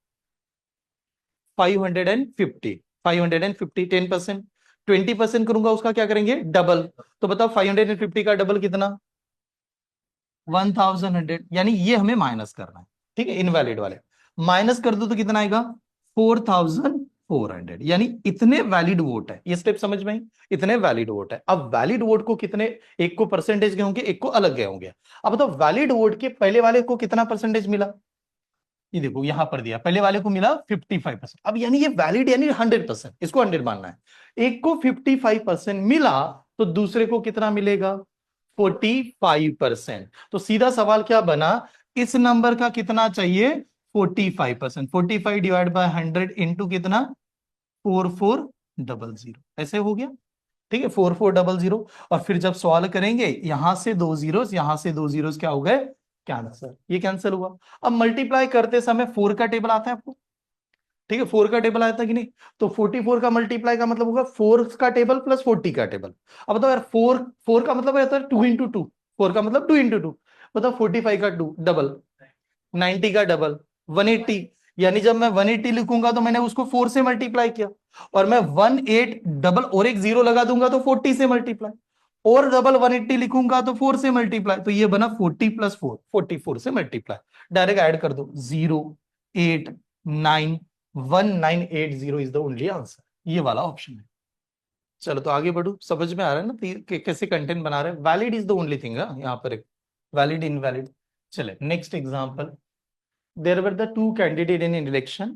550, 550 10%, 20% करूंगा उसका क्या करेंगे, डबल। तो बताओ 550 का डबल कितना, 1100, यानी ये हमें माइनस करना है। ठीक है, इनवैलिड वाले माइनस कर दो तो कितना आएगा, 4400, यानी इतने वैलिड वोट है। ये स्टेप समझ में आई, इतने वैलिड वोट है। अब वैलिड वोट को कितने, एक को परसेंटेज गए होंगे, एक को अलग गए होंगे। अब बताओ वैलिड वोट के पहले वाले को कितना परसेंटेज मिला, ये देखो यहां पर दिया, पहले वाले को मिला 55%। अब यानी ये वैलिड यानी 100%, इसको 100 मानना है। एक को 55% मिला तो दूसरे को कितना मिलेगा, 45%। तो सीधा सवाल क्या बना, इस नंबर का कितना चाहिए, 45%। 45 डिवाइड बाय 100 इंटू कितना, 4400, ऐसे हो गया। ठीक है, 4400। और फिर जब सवाल करेंगे, यहां से दो जीरोस, यहां से दो जीरोस क्या हो गए, कैंसर, ये कैंसिल हुआ। अब मल्टीप्लाई करते समय 4 का टेबल आता है आपको, ठीक है, 4 का टेबल आता है कि नहीं। तो 44 का मल्टीप्लाई का मतलब होगा 4 का टेबल प्लस 40 का टेबल। अब बताओ यार, 4 का मतलब रहता है 2 इंटू 2, 4 का मतलब 2 इंटू 2। बताओ 45 का 2 डबल, 90 का डबल 180, यानी जब मैं 180 लिखूंगा तो मैंने उसको 4 से मल्टीप्लाई किया, और मैं 18 डबल और एक जीरो लगा दूंगा तो 40 से मल्टीप्लाई, और डबल 180 लिखूंगा तो 4 से मल्टीप्लाई, तो ये बना 40 प्लस 4, 44 से मल्टीप्लाई। डायरेक्ट ऐड कर दो, 0891980 इज द ओनली आंसर, ये वाला ऑप्शन है। चलो तो आगे बढ़ू, समझ में आ रहा है ना कैसे कंटेंट बना रहे हैं। Valid is the only thing यहाँ पर, एक वैलिड इनवैलिड। चले next example, there were the two candidates in an election,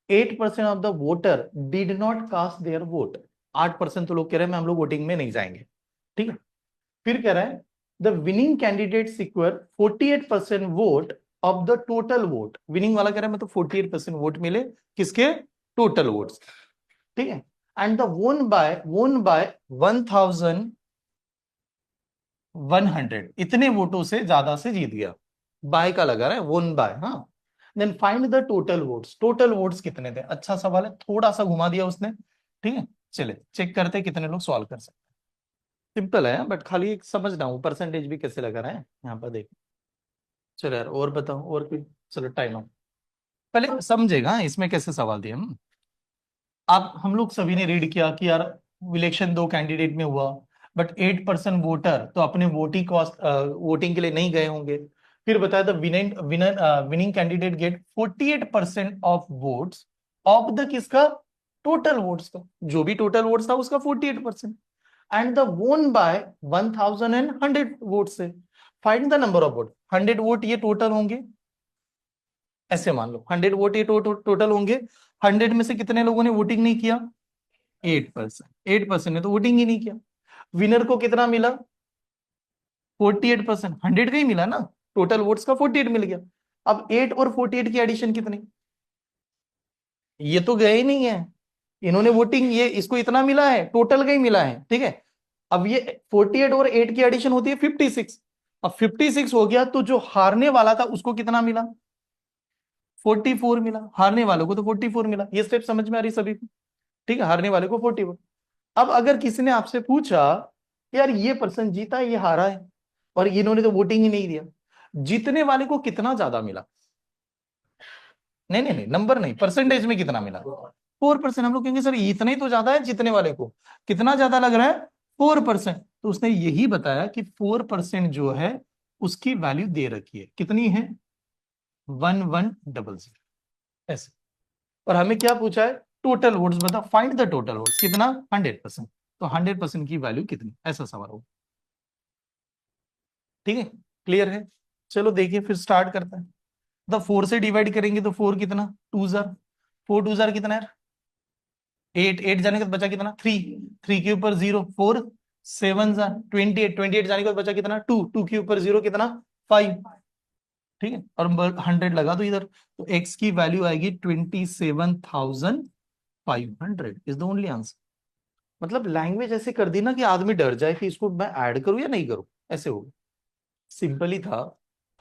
8% of the voter did not cast their vote। 8% तो लोग कह रहे हैं मैं हम लोग वोटिंग में नहीं जाएंगे। ठीक है, फिर कह रहा है the winning candidate secure 48% vote of the total vote. Winning वाला कह रहा है मैं तो 48% वोट मिले, किसके, टोटल वोट्स। ठीक है, एंड द वोन बाय 1100, इतने वोटों से ज्यादा से जीत गया। बाय का लगा रहा है, वोन बाय, हाँ। Then find the total votes, total votes कितने थे। अच्छा सवाल है, थोड़ा सा घुमा दिया उसने, ठीक है। चले चेक करते हैं कितने लोग सॉल्व कर सकते हैं। सिंपल है बट खाली एक समझना हूँ परसेंटेज भी कैसे लगा रहा है यहाँ पर देख। चलो यार और बताओ और कोई। चलो टाइम आउट, पहले समझेगा इसमें कैसे सवाल दिए हम। आप हम लोग सभी ने रीड किया कि यार इलेक्शन दो कैंडिडेट में हुआ, बट 8% वोटर तो अपने वोटिंग कॉस्ट वोटिंग के लिए नहीं गए होंगे। फिर बताया था winning candidate get 48% of votes of the किसका, टोटल वोट्स का, जो भी टोटल वोट्स था उसका 48%। And the won by 1000 vote से। Find the number of vote, 100 vote ये टोटल होंगे, ऐसे मान लो 100 वोट ये टोटल होंगे। 100 में से कितने लोगों ने वोटिंग नहीं किया, 8%। 8% ने तो वोटिंग ही नहीं किया। विनर को कितना मिला, 48%। 100 का ही मिला ना, टोटल वोट्स का 48 मिल गया। अब 8 और 48 की एडिशन कितनी, ये तो गए ही नहीं है, इन्होंने वोटिंग ये इसको इतना मिला है, टोटल का ही मिला है, ठीक है। अब ये 48 और 8 की एडिशन होती है 56। अब 56 हो गया तो जो हारने वाला था उसको कितना मिला, 44 मिला। हारने वालों को तो 44 मिला। ये स्टेप समझ में आ रही सभी को, ठीक है। हारने वाले को 44। अब अगर किसी ने आपसे पूछा यार ये पर्सन जीता है ये हारा है और इन्होंने तो वोटिंग ही नहीं दिया, जीतने वाले को कितना ज्यादा मिला, नहीं नहीं नहीं नंबर नहीं, परसेंटेज में कितना मिला, 4%। हम लोग कहेंगे सर इतना ही तो ज्यादा है, जीतने वाले को कितना ज्यादा लग रहा है, 4%। तो उसने यही बताया कि 4% जो है उसकी वैल्यू दे रखी है, कितनी है, 1100 ऐसे। और हमें क्या पूछा है, टोटल वोट्स बता, फाइंड द टोटल वोट्स कितना, 100%। तो 100% की वैल्यू कितनी, ऐसा सवाल होगा, ठीक है। क्लियर है, चलो देखिए फिर स्टार्ट करते हैं। तो 4 से डिवाइड करेंगे तो 4 कितना, 2 जार, 4 2 जार कितना है, 8, 8 जाने के बाद बचा कितना, 3, 3 के ऊपर 0, 4 7 जार 28, 28 जाने के बाद बचा कितना, 2, 2 के ऊपर 0 कितना, 5, ठीक है। और 100 लगा दो इधर, तो x की वैल्यू आएगी 27,500 इज द ओनली आंसर। मतलब लैंग्वेज ऐसे कर दी ना कि आदमी डर जाए कि इसको मैं ऐड करूं या नहीं करूं, ऐसे हो गया। सिंपल ही था,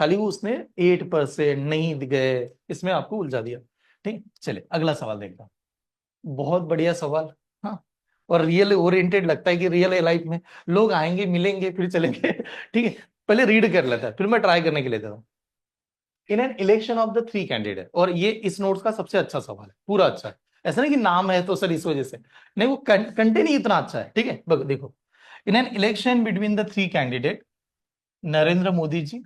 खाली वो उसने 8% नहीं गए, इसमें आपको उलझा दिया, ठीक। चले अगला सवाल देखता हूं। बहुत बढ़िया सवाल, हाँ। और रियल ओरिएंटेड लगता है कि रियल लाइफ में लोग आएंगे मिलेंगे फिर चलेंगे ठीक है। पहले रीड कर लेता है फिर मैं ट्राई करने के लिए देता हूँ। इन an election of the 3 candidate, और ये इस नोट्स का सबसे अच्छा सवाल है, पूरा अच्छा है। ऐसा नहीं कि नाम है तो सर इस वजह से नहीं, वो कंटेंट ही इतना अच्छा है, ठीक है। देखो, in an election between the 3 candidate, Narendra Modi ji,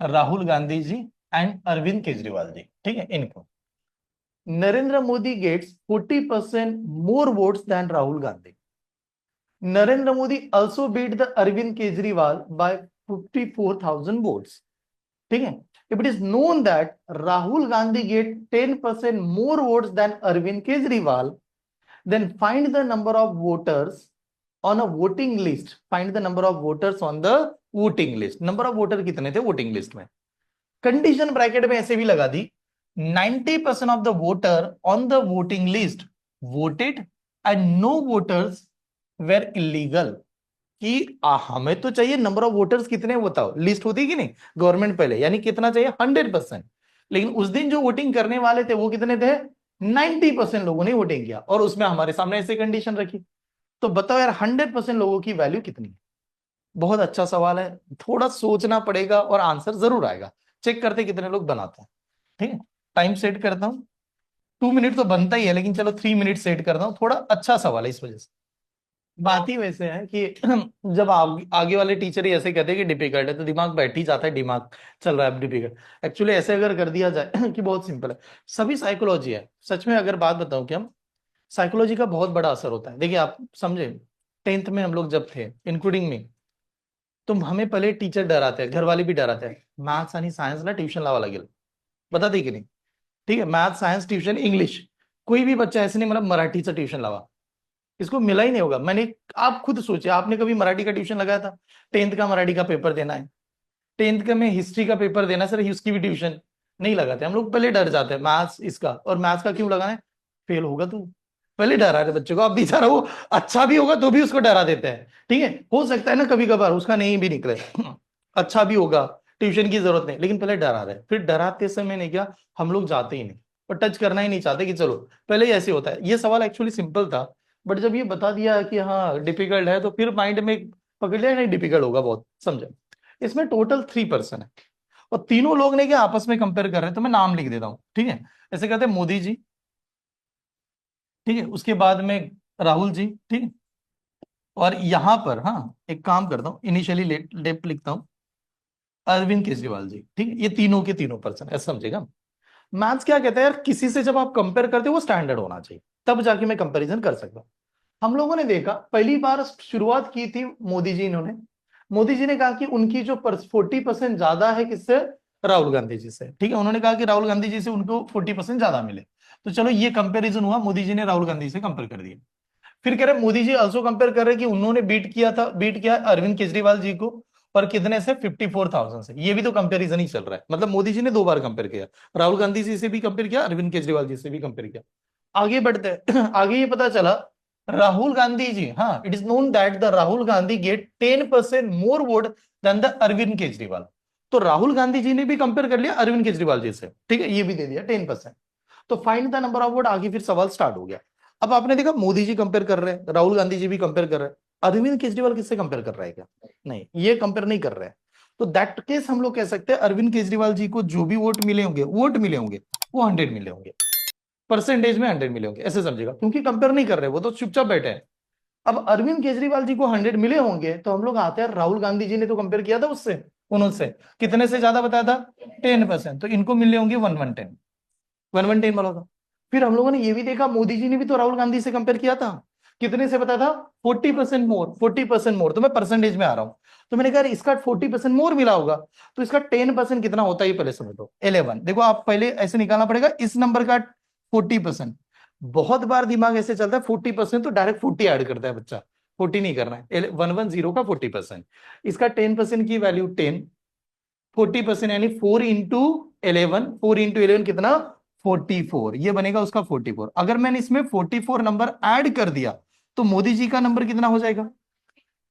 Rahul Gandhi ji and Arvind Kejriwal ji, ठीक है, इनको Narendra Modi gets 40% more votes than Rahul Gandhi. Narendra Modi also beat the Arvind Kejriwal by 54,000 votes, ठीक है। If it is known that Rahul Gandhi get 10% more votes than Arvind Kejriwal, then find the number of voters on a voting list. Find the number of voters on the voting list. Number of voter कितने थे voting list में। कंडीशन ब्रैकेट में ऐसे भी लगा दी, 90% of the voter on the voting list voted and no voters were illegal. कि हमें तो चाहिए नंबर ऑफ वोटर्स कितने, बताओ लिस्ट होती कि नहीं गवर्नमेंट पहले, यानी कितना चाहिए 100%। लेकिन उस दिन जो वोटिंग करने वाले थे वो कितने थे, 90% लोगों ने वोटिंग किया, और उसमें हमारे सामने ऐसे कंडीशन रखी। तो बताओ यार 100% लोगों की वैल्यू कितनी है। बहुत अच्छा सवाल है, थोड़ा सोचना पड़ेगा और आंसर जरूर आएगा। चेक करते कितने लोग बनाते हैं, ठीक है। टाइम सेट करता हूं, 2 मिनट तो बनता ही है लेकिन चलो 3 मिनट सेट करता हूं, थोड़ा अच्छा सवाल है इस वजह से। बात ही वैसे है कि जब आगे वाले टीचर ही ऐसे कहते हैं कि डिफिकल्ट है तो दिमाग बैठ ही जाता है, दिमाग चल रहा है डिफिकल्ट। एक्चुअली ऐसे अगर कर दिया जाए कि बहुत सिंपल है, सभी साइकोलॉजी है। सच में अगर बात बताऊं कि हम साइकोलॉजी का बहुत बड़ा असर होता है। देखिए आप समझे, 10th में हम लोग जब थे इंक्लूडिंग में, तो हमें पहले टीचर डराते हैं, घर वाले भी डराते हैं, मैथ्स आणि सायन्स ला ट्यूशन लावा लागेल, बताते की नहीं, ठीक है। मैथ सायन्स ट्यूशन इंग्लिश, कोई भी बच्चा ऐसे नहीं मतलब मराठीचं ट्यूशन लावा, इसको मिला ही नहीं होगा। मैंने, आप खुद सोचे आपने कभी मराठी का ट्यूशन लगाया था, 10th का मराठी का पेपर देना है, 10th का में हिस्ट्री का पेपर देना है, सर उसकी भी ट्यूशन नहीं लगाते हम लोग, पहले डर जाते हैं मैथ्स इसका, और मैथ्स का क्यों लगाना है, फेल होगा तू, पहले डरा रहे बच्चे को। अब बेचारा वो अच्छा भी होगा तो भी उसको डरा देते हैं, ठीक है। हो सकता है ना कभी कभार उसका नहीं भी निकले अच्छा भी होगा, ट्यूशन की जरूरत नहीं, लेकिन पहले डरा रहे, फिर डराते समय नहीं क्या, हम लोग जाते ही नहीं और टच करना ही नहीं चाहते कि चलो, पहले ही ऐसे होता है। ये सवाल एक्चुअली सिंपल था, बट जब ये बता दिया कि हाँ डिफिकल्ट है, तो फिर माइंड में पकड़ लिया नहीं डिफिकल्ट होगा बहुत, समझे। इसमें टोटल 3% है, और तीनों लोग ने क्या आपस में कंपेयर कर रहे हैं, तो मैं नाम लिख देता हूं, ठीक है। ऐसे कहते हैं मोदी जी, ठीक है, उसके बाद में राहुल जी, ठीक है, और यहां पर हाँ एक काम करता हूँ, इनिशियली लेट लिखता हूँ अरविंद केजरीवाल जी, ठीक है। ये तीनों के तीनों पर्सन, ऐसा समझेगा। मैथ्स क्या कहता है यार, किसी से जब आप कंपेयर करते हो वो स्टैंडर्ड होना चाहिए, तब जाके मैं कंपैरिजन कर सकता हूं। हम लोगों ने देखा पहली बार शुरुआत की थी मोदी जी, इन्होंने मोदी जी ने कहा कि उनकी जो 40% ज्यादा है किससे, राहुल गांधी जी से, ठीक है। उन्होंने कहा कि राहुल गांधी जी से उनको 40% ज्यादा मिले, तो चलो ये कंपैरिजन हुआ, मोदी जी ने राहुल गांधी से कंपेयर कर दिया। फिर कह रहे मोदी जी ऑल्सो कंपेयर कर रहे कि उन्होंने बीट किया अरविंद केजरीवाल जी को, और कितने से, 54,000 से। ये भी तो कंपैरिजन ही चल रहा है, मतलब मोदी जी ने दो बार कंपेयर किया, राहुल गांधी जी से भी कंपेयर किया, अरविंद केजरीवाल जी से भी कंपेयर किया। आगे बढ़ते हैं आगे ये पता चला राहुल गांधी जी, हाँ, it is known that the Rahul Gandhi get 10% more vote than the Arvind Kejriwal. तो राहुल गांधी जी ने भी कंपेयर कर लिया अरविंद केजरीवाल जी से, ठीक है, ये भी दे दिया 10%। तो find the number of vote, आगे फिर सवाल स्टार्ट हो गया। अब आपने देखा मोदी जी कंपेयर कर रहे हैं, राहुल गांधी जी भी कंपेयर कर रहे हैं, अरविंद केजरीवाल किससे कंपेयर कर रहा है क्या, नहीं, ये कंपेयर नहीं कर रहे हैं। तो दैट केस हम लोग कह सकते हैं अरविंद केजरीवाल जी को जो भी वोट मिले होंगे वो 100 मिले होंगे, परसेंटेज में 100 मिले होंगे, ऐसे समझेगा, क्योंकि कंपेयर नहीं कर रहे, वो तो चुपचाप बैठे हैं। अब अरविंद केजरीवाल जी को 100 मिले होंगे, तो हम लोग आते हैं, राहुल गांधी जी ने तो कंपेयर किया था उससे, उनसे कितने से ज्यादा बताया था, 10%, तो इनको मिले होंगे 110, 110 वाला था। फिर हम लोगों ने ये भी देखा मोदी जी ने भी तो राहुल गांधी से कंपेयर किया था, कितने से बताया था, 40% मोर, 40% मोर, तो मैं परसेंटेज में आ रहा हूं। तो मैंने कहा इसका 40% मोर मिला होगा, तो इसका 10% कितना होता है ये पहले समझ लो, 11। देखो आप पहले ऐसे निकालना पड़ेगा इस नंबर का 40%। बहुत बार दिमाग ऐसे चलता है 40% तो डायरेक्ट 40 ऐड करता है बच्चा, 40 नहीं करना है, 110 का 40%, इसका 10% की वैल्यू 10, 40% यानी 4 इंटू 11, 4 इंटू 11 कितना, 44, ये बनेगा उसका 44। अगर मैंने इसमें 44 नंबर ऐड कर दिया, तो मोदी जी का नंबर कितना हो जाएगा,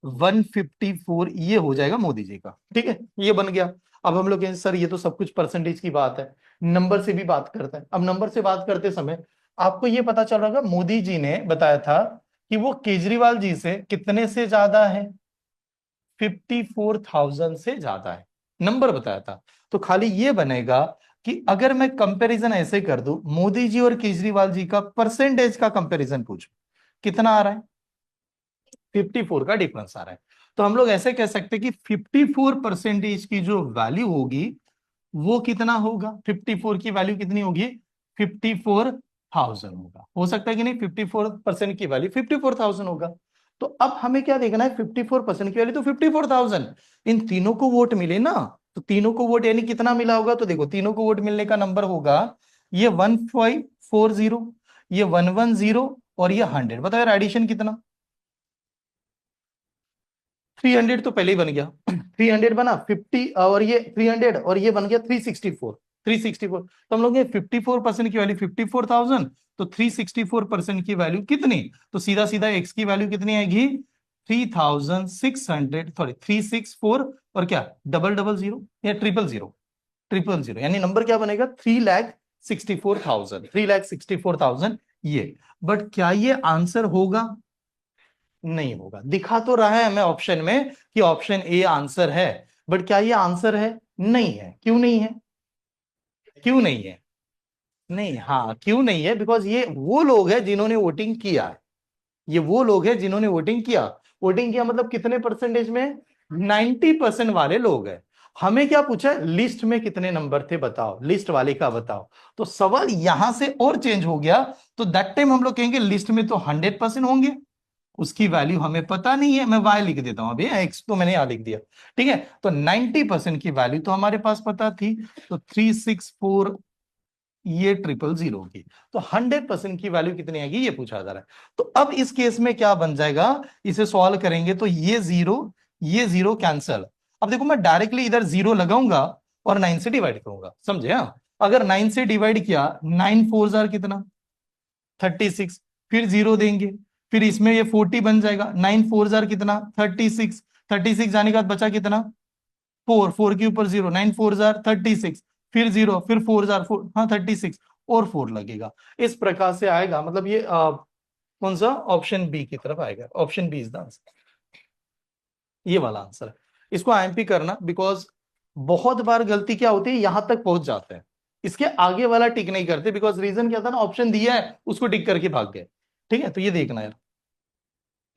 154, ये हो जाएगा मोदी जी का, ठीक है, ये बन गया। अब हम लोग कहें सर ये तो सब कुछ परसेंटेज की बात है, नंबर से भी बात करते हैं। अब नंबर से बात करते समय आपको ये पता चल रहा होगा मोदी जी ने बताया था कि वो केजरीवाल जी से कितने से ज्यादा है, 54,000 से ज्यादा है, नंबर बताया था। तो खाली ये बनेगा कि अगर मैं कंपैरिजन ऐसे कर दूं, मोदी जी और केजरीवाल जी का परसेंटेज का कंपैरिजन पूछूं, कितना आ रहा है, 54 का डिफरेंस आ रहा है। तो हम लोग ऐसे कह सकते हैं कि 54% की जो वैल्यू होगी वो कितना होगा, 54 की वैल्यू कितनी होगी, 54,000 होगा। हो सकता है कि नहीं, 54% की वैल्यू 54,000 होगा। तो अब हमें क्या देखना है, 54% की वैल्यू तो 54,000, इन तीनों को वोट मिले ना, तो तीनों को वोट यानी कितना मिला होगा, तो देखो तीनों को वोट मिलने का नंबर होगा ये 1540, ये 110 और ये 100। बताओ यार एडिशन कितना, 300 तो पहले ही बन गया 300 बना 50, और ये 300 और ये बन गया 364, 364। तो हम लोग 54% की वैल्यू 54,000, तो 364% की वैल्यू कितनी, तो सीधा सीधा एक्स की वैल्यू कितनी आएगी, 3,600, सॉरी 364, और क्या डबल डबल जीरो या ट्रिपल जीरो, ट्रिपल जीरो, यानी नंबर क्या बनेगा, 3,64,000, 3,64,000 ये। बट क्या ये आंसर होगा, नहीं होगा। दिखा तो रहा है हमें ऑप्शन में कि ऑप्शन ए आंसर है, बट क्या ये आंसर है, नहीं है। क्यों नहीं है, क्यों नहीं है, नहीं, हाँ क्यों नहीं है, बिकॉज ये वो लोग हैं जिन्होंने वोटिंग किया है, ये वो लोग हैं जिन्होंने वोटिंग किया, वोटिंग किया मतलब कितने परसेंटेज में, 90% वाले लोग हैं। हमें क्या पूछा है, लिस्ट में कितने नंबर थे बताओ, लिस्ट वाले का बताओ। तो सवाल यहां से और चेंज हो गया, तो दैट टाइम हम लोग कहेंगे लिस्ट में तो 100% होंगे, उसकी वैल्यू हमें पता नहीं है, मैं वाई लिख देता हूं, अभी एक्स तो मैंने यहां लिख दिया, ठीक है। तो 90% की वैल्यू तो हमारे पास पता थी, तो 364, ये 000 की, तो 100% की वैल्यू कितनी आएगी ये पूछा जा रहा है। तो अब इस केस में क्या बन जाएगा, इसे सॉल्व करेंगे तो ये जीरो कैंसल। अब देखो मैं डायरेक्टली इधर जीरो लगाऊंगा और 9 से डिवाइड करूंगा, समझे, हाँ। अगर 9 से डिवाइड किया, 9 4 कितना, 36, फिर जीरो देंगे, फिर इसमें ये 40 बन जाएगा, 9 4 कितना, 36, 36 जाने के बाद बचा कितना, 4, 4 के ऊपर 0, 9 4 जार 36, फिर 0, फिर 4 जार 4, हाँ 36, और 4 लगेगा। इस प्रकार से आएगा, मतलब ये कौन सा, ऑप्शन बी की तरफ आएगा। Option B is the answer, ये वाला आंसर है। इसको आईएमपी करना, बिकॉज बहुत बार गलती क्या होती है, यहां तक पहुंच जाते हैं, इसके आगे वाला टिक नहीं करते, बिकॉज रीजन क्या था ना, ऑप्शन दिया है उसको टिक करके भाग गए। ठीक है, तो ये देखना यार,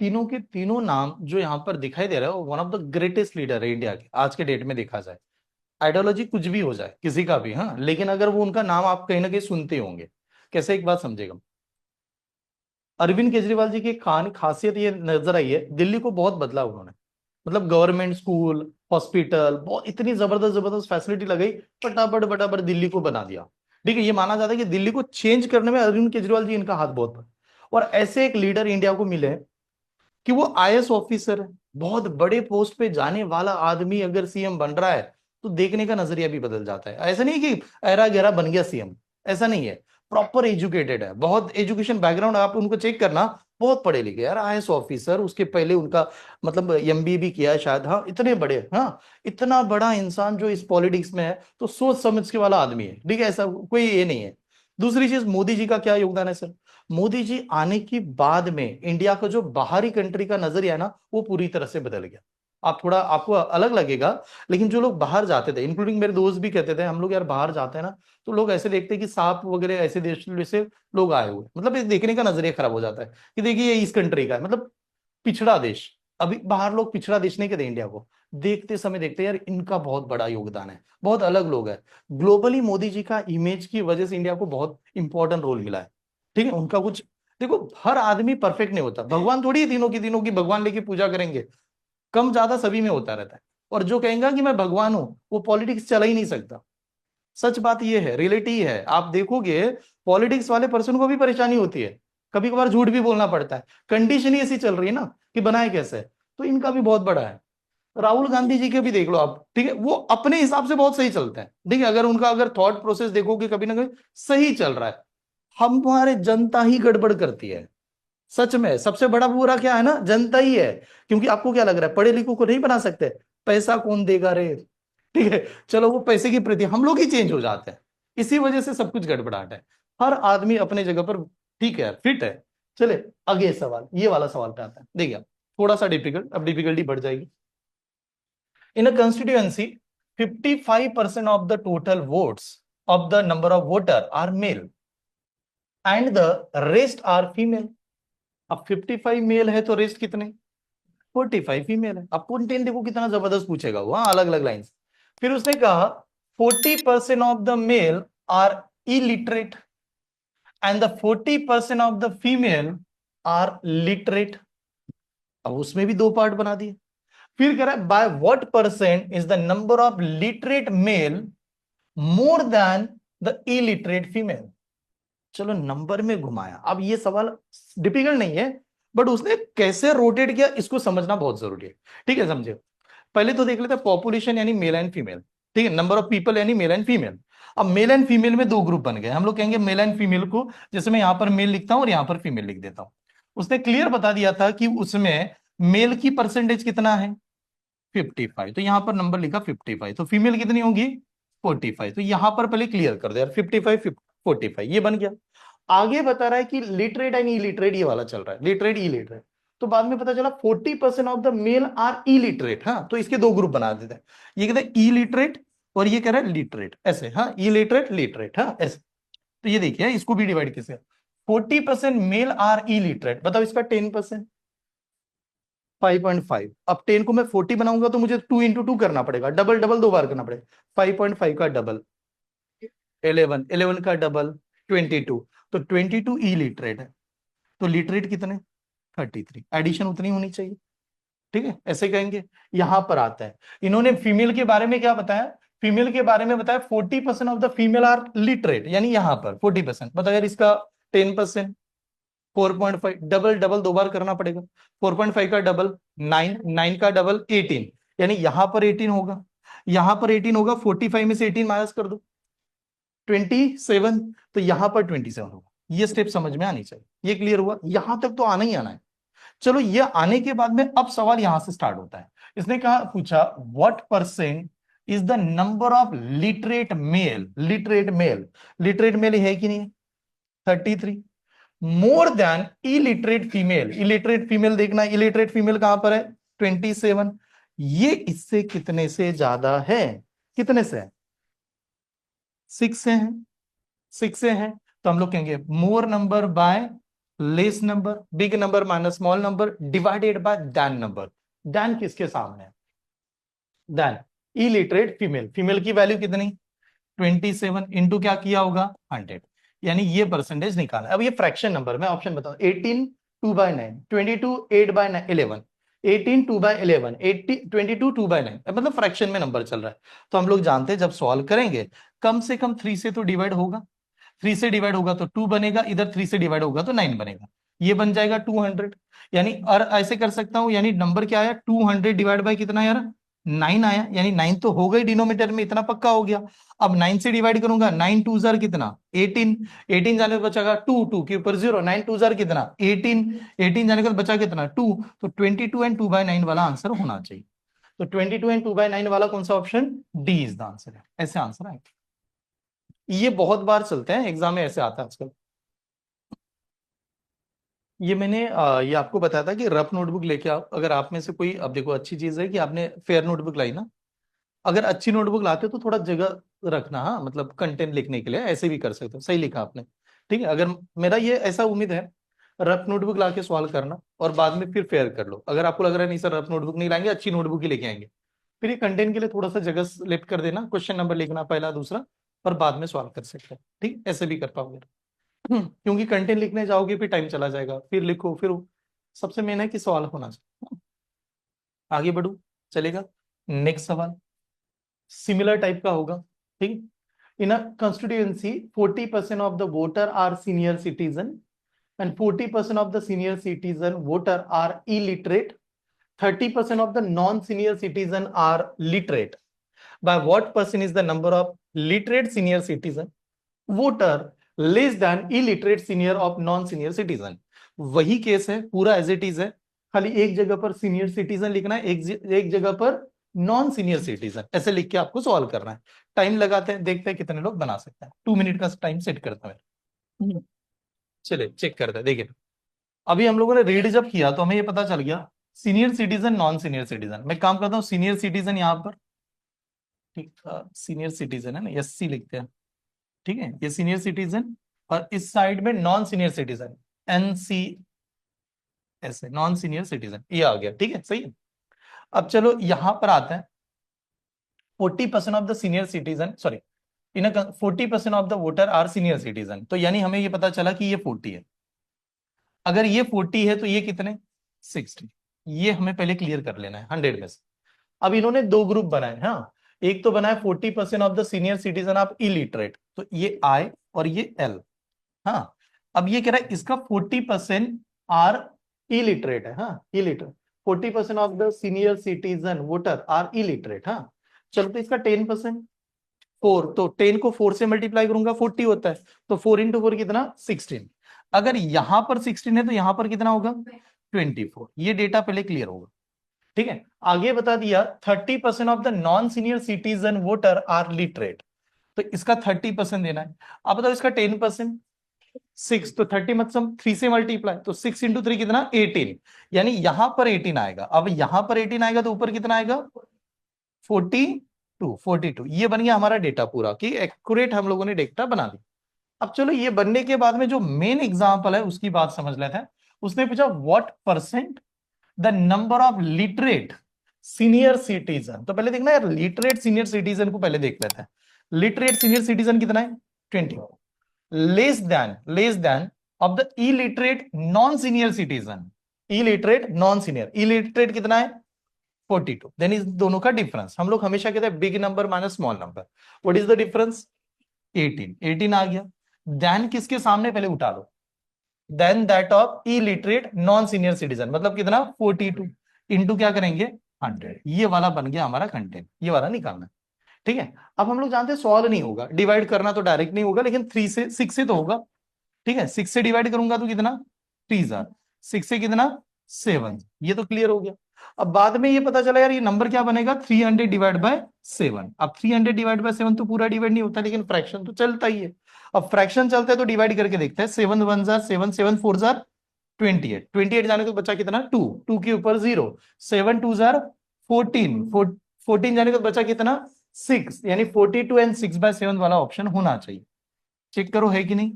तीनों के तीनों नाम जो यहां पर दिखाई दे रहा है वो one of the greatest leader है इंडिया के आज के डेट में, देखा जाए आइडियोलॉजी कुछ भी हो जाए किसी का भी, हाँ, लेकिन अगर वो उनका नाम आप कहीं ना कहीं सुनते होंगे। कैसे, एक बात समझेगा, अरविंद केजरीवाल जी की खासियत ये नजर आई है, दिल्ली को बहुत बदला उन्होंने, मतलब गवर्नमेंट स्कूल, हॉस्पिटल, बहुत इतनी जबरदस्त जबरदस्त फैसिलिटी लगाई, फटाफट फटाफट दिल्ली को बना दिया। ठीक है, ये माना जाता है कि दिल्ली को चेंज करने में अरविंद केजरीवाल जी इनका हाथ बहुत था। और ऐसे एक लीडर इंडिया को मिले कि वो आईएएस ऑफिसर है, बहुत बड़े पोस्ट पे जाने वाला आदमी अगर सीएम बन रहा है, तो देखने का नजरिया भी बदल जाता है। ऐसा नहीं कि ऐरा गहरा बन गया सीएम, ऐसा नहीं है, प्रॉपर एजुकेटेड है, बहुत एजुकेशन बैकग्राउंड आप उनको चेक करना, बहुत पढ़े लिखे यार, आईएएस ऑफिसर, उसके पहले उनका मतलब एमबीए भी किया है शायद, हाँ, इतने बड़े, हाँ, इतना बड़ा इंसान जो इस पॉलिटिक्स में है, तो सोच समझ के वाला आदमी है। ठीक है, ऐसा कोई ये नहीं है। दूसरी चीज, मोदी जी का क्या योगदान है सर, मोदी जी आने के बाद में इंडिया का जो बाहरी कंट्री का नजरिया है ना, वो पूरी तरह से बदल गया। आप थोड़ा, आपको अलग लगेगा, लेकिन जो लोग बाहर जाते थे, इंक्लूडिंग मेरे दोस्त भी कहते थे, हम लोग यार बाहर जाते हैं ना, तो लोग ऐसे देखते हैं कि सांप वगैरह ऐसे देश से लोग आए हुए, मतलब ये देखने का नजरिया खराब हो जाता है कि देखिए ये इस कंट्री का है, मतलब पिछड़ा देश। अभी बाहर लोग पिछड़ा देश नहीं कहते इंडिया को, देखते समय देखते हैं, यार इनका बहुत बड़ा योगदान है, बहुत अलग लोग है। ग्लोबली मोदी जी का इमेज की वजह से इंडिया को बहुत इंपॉर्टेंट रोल मिला है। ठीक है, उनका कुछ, देखो हर आदमी परफेक्ट नहीं होता, भगवान थोड़ी है तीनों की भगवान लेके पूजा करेंगे, कम ज्यादा सभी में होता रहता है। और जो कहेगा कि मैं भगवान हूं, वो पॉलिटिक्स चला ही नहीं सकता। सच बात ये है, रियलिटी है, आप देखोगे पॉलिटिक्स वाले पर्सन को भी परेशानी होती है, कभी कभार झूठ भी बोलना पड़ता है, कंडीशन ही ऐसी चल रही है ना कि बनाए कैसे। तो इनका भी बहुत बड़ा है। राहुल गांधी जी के भी देख लो आप, ठीक है, वो अपने हिसाब से बहुत सही चलते हैं। ठीक है, अगर उनका अगर थॉट प्रोसेस देखोगे कभी ना कभी सही चल रहा है, हमारे जनता ही गड़बड़ करती है। सच में सबसे बड़ा बुरा क्या है ना, जनता ही है। क्योंकि आपको क्या लग रहा है, पढ़े लिखों को नहीं बना सकते, पैसा कौन देगा रे। ठीक है, चलो वो पैसे की प्रति हम लोग ही चेंज हो जाते हैं, इसी वजह से सब कुछ गड़बड़ाहट है। हर आदमी अपने जगह पर ठीक है, फिट है। चले अगले सवाल, ये वाला सवाल पे आता है, देखिए थोड़ा सा डिफिकल्ट, अब डिफिकल्टी बढ़ जाएगी। In a constituency 55% of the total votes of the number of voter are male and the rest are female. अब 55 मेल है तो रेस्ट कितने, 45 फीमेल है। अब कंटेंट देखो कितना जबरदस्त पूछेगा वो, हाँ, अलग अलग लाइन। फिर उसने कहा 40% of the male are illiterate and the 40% of the female are literate. अब उसमें भी दो पार्ट बना दिए। फिर कह रहा है by what percent is the number of literate male more than the illiterate female. चलो नंबर में घुमाया, अब ये सवाल डिफिकल्ट नहीं है, बट उसने कैसे रोटेट किया इसको समझना बहुत जरूरी है। ठीक है, समझे। पहले तो देख लेते हैं पॉपुलेशन यानी मेल एंड फीमेल। ठीक है, नंबर ऑफ पीपल यानी मेल एंड फीमेल। अब मेल एंड फीमेल में दो ग्रुप बन गए, हम लोग कहेंगे मेल एंड फीमेल को, जैसे मैं यहां पर मेल लिखता हूं और यहां पर फीमेल लिख देता हूं। उसने क्लियर बता दिया था कि उसमें मेल की परसेंटेज कितना है, 55, तो यहां पर नंबर लिखा 55, तो फीमेल कितनी होगी 45, तो यहां पर पहले क्लियर कर दो यार, 55 45 ये बन गया। आगे बता रहा है कि लिटरेट एंड इलिटरेट, ये वाला चल रहा है, लिटरेट इलिटरेट। तो बाद में पता चला 40% of the male are illiterate, हाँ, तो इसके दो ग्रुप बना देते हैं, ये कहते हैं इलिटरेट और ये कह रहा है लिटरेट, ऐसे, हाँ, इलिटरेट लिटरेट, हाँ, ऐसे। तो ये देखिए इसको भी डिवाइड कैसे, 40% मेल आर इलिटरेट, बताओ इसका 10%, 5.5। अब 10 को मैं 40 बनाऊंगा तो मुझे 2 into 2 करना पड़ेगा, डबल डबल दो बार करना पड़ेगा, 5.5 का डबल 11, 11 का डबल 22, तो 22 इलिटरेट है। तो लिटरेट कितने, 33, एडिशन उतनी होनी चाहिए। ठीक है, ऐसे कहेंगे। यहां पर आता है, इन्होंने फीमेल के बारे में क्या बताया, फीमेल के बारे में बताया 40% of the female are literate, यानी यहां पर 40%, बताओ यार इसका 10%, 4.5, डबल डबल दो बार करना पड़ेगा, 4.5 का डबल 9, 9 का डबल 18, यानी यहां पर 18 होगा, यहां पर 18 होगा, 45 में से 18 माइनस कर दो, 27, तो यहां पर 27 होगा। ये स्टेप समझ में आनी चाहिए, ये क्लियर हुआ, यहां तक तो आना ही आना है। चलो ये आने के बाद में अब सवाल यहां से स्टार्ट होता है। इसने कहा, पूछा what percent is the number of literate male, literate male, literate male है कि नहीं, 33, more than illiterate female, illiterate female देखना, इलिटरेट फीमेल कहां पर है, 27, ये इससे कितने से ज्यादा है, कितने से है, 6 से है, 6 से है, तो हम लोग कहेंगे more number by less number, big number minus small number divided by than number, than किसके सामने है, दैन इलिटरेट फीमेल, फीमेल की वैल्यू कितनी, 27 इंटू क्या किया होगा 100, यानी ये परसेंटेज निकाला। अब ये फ्रैक्शन नंबर में ऑप्शन बताओ, 18 2/9, 22 8/11, 18 2/11, 80 22 2/9, मतलब फ्रैक्शन में नंबर चल रहा है। तो हम लोग जानते हैं जब सॉल्व करेंगे कम से कम 3 से तो डिवाइड होगा, 3 से डिवाइड होगा तो 2 बनेगा, इधर 3 से डिवाइड होगा तो 9 बनेगा, ये बन जाएगा 200, यानी और ऐसे कर सकता हूं, यानी नंबर क्या आया 200 डिवाइड बाय कितना यार 9 आया, यानी 9 तो हो गई डिनोमिनेटर में, इतना पक्का हो गया। अब 9 से डिवाइड करूंगा, 9 2 जार कितना 18, 18 जाने पर बचेगा 2, 2 के ऊपर 0, 9 2 जार कितना 18, 18 जाने के बाद बचा कितना 2, तो 22 एंड 2/9 वाला आंसर होना चाहिए। तो 22 एंड 2/9 वाला कौन सा option, D is the answer है, ऐसे आंसर है। ये बहुत बार चलते हैं एग्जाम में, ऐसे आता है आजकल। ये मैंने ये आपको बताया था कि रफ नोटबुक लेके आओ, अगर आप में से कोई, अब देखो अच्छी चीज है कि आपने फेयर नोटबुक लाई ना, अगर अच्छी नोटबुक लाते हो तो थोड़ा जगह रखना, हाँ मतलब कंटेंट लिखने के लिए ऐसे भी कर सकते हो, सही लिखा आपने, ठीक है। अगर मेरा ये ऐसा उम्मीद है, रफ नोटबुक ला के सवाल करना और बाद में फिर फेयर कर लो। अगर आपको लग रहा है नहीं सर रफ नोटबुक नहीं लाएंगे, अच्छी नोटबुक ही लेके आएंगे, फिर ये कंटेंट के लिए थोड़ा सा जगह सिलेक्ट कर देना, क्वेश्चन नंबर लिखना पहला दूसरा, और बाद में सवाल कर सकते हैं, ठीक, ऐसे भी कर पाओगे। क्योंकि कंटेंट लिखने जाओगे फिर टाइम चला जाएगा, फिर लिखो, फिर सबसे मेन है कि सवाल होना चाहिए। आगे बढ़ू, चलेगा। नेक्स्ट सवाल सिमिलर टाइप का होगा, ठीक। इन अ constituency 40% of the voter are senior citizen and 40% of the senior citizen voter are illiterate, 30% of the non-senior citizen are literate. By what person is the number of literate senior citizen voter less than illiterate senior of non-senior citizen? वही केस है, पूरा एज इट इज है, खाली एक जगह पर सीनियर सिटीजन लिखना है, एक जगह पर नॉन सीनियर सिटीजन, ऐसे लिख के आपको सॉल्व करना है। टाइम लगाते हैं, देखते हैं कितने लोग बना सकते हैं, 2 मिनट का टाइम सेट करता है। चलिए चेक करते हैं, देखिए अभी हम लोगों ने रीड जब किया तो हमें ये पता चल गया senior citizen non senior citizen. मैं काम करता हूँ सीनियर सिटीजन यहाँ पर, ठीक, सीनियर सिटीजन है ना, एससी लिखते हैं, ठीक है, ये सीनियर सिटीजन, और इस साइड में नॉन सीनियर सिटीजन एनसी, ऐसे नॉन सीनियर सिटीजन, ये आ गया, ठीक है, सही है। अब चलो यहां पर आता है 40% of the senior citizen, sorry, in 40% of the voter are senior citizen, तो यानी हमें ये पता चला कि ये 40 है। अगर ये 40 है तो ये कितने 60, ये हमें पहले क्लियर कर लेना है 100 में से। अब इन्होंने दो ग्रुप बनाए, हाँ, एक तो बनाया 40% of the senior citizen of illiterate, तो ये आई और ये एल, हाँ। अब ये कह रहा है इसका 40% आर इलिटरेट है, हाँ illiterate, 40% of the senior citizen voter are illiterate, हाँ। चलो तो इसका 10%, 4, तो 10 को 4 से मल्टीप्लाई करूंगा 40 होता है, तो 4 इंटू 4 कितना 16। अगर यहां पर 16 है तो यहां पर कितना होगा 24, ये डेटा पहले क्लियर होगा, ठीक है। आगे बता दिया 30% of the non senior citizen voter are literate, तो इसका 30% देना है। अब बताओ इसका 10%, 6, तो 30 मतलब 3 से मल्टीप्लाई, तो 6 इंटू 3 कितना 18, यानी यहां पर 18 आएगा। अब यहां पर 18 आएगा तो ऊपर कितना आएगा 42, 42, ये बन गया हमारा डेटा पूरा, कि एक्यूरेट हम लोगों ने डेटा बना दिया। अब चलो ये बनने के बाद में जो मेन एग्जांपल है उसकी बात समझ लेते हैं। उसने पूछा what percent the number of literate senior citizen, तो पहले देखना यार लिटरेट सीनियर सिटीजन को पहले देख लेते हैं। लिटरेट सीनियर सिटीजन कितना है 20, less than of the illiterate non senior citizen, illiterate non senior, illiterate कितना है 42, देन इस दोनों का डिफरेंस, हम लोग हमेशा कहते हैं big number minus small number, what is the difference 18, 18 आ गया। देन किसके सामने पहले उठा लो, then that of illiterate non senior citizen, मतलब कितना 42 इंटू क्या करेंगे 100, ये वाला बन गया हमारा कंटेंट, ये वाला निकालना है, ठीक है। अब हम लोग जानते हैं सॉल्व नहीं होगा, डिवाइड करना तो डायरेक्ट नहीं होगा, लेकिन 3 से 6 से तो होगा, ठीक है। 6 से डिवाइड करूंगा तो कितना 3 6 से कितना 7, ये तो क्लियर हो गया। अब बाद में ये पता चला यार ये नंबर क्या बनेगा, 300 डिवाइड बाय 7। अब 300 डिवाइड बाय 7 तो पूरा डिवाइड नहीं होता, लेकिन फ्रैक्शन तो चलता ही है। अब फ्रैक्शन चलता है तो डिवाइड करके देखते हैं। 7 1 जार 7, 7 4 जार 28, 28 जाने तो बचा कितना, 2, 2 के ऊपर 0, 7 2 जार 14, 14 जाने तो बचा कितना, 6, यानी 42 एंड 6/7 वाला ऑप्शन होना चाहिए। चेक करो है कि नहीं।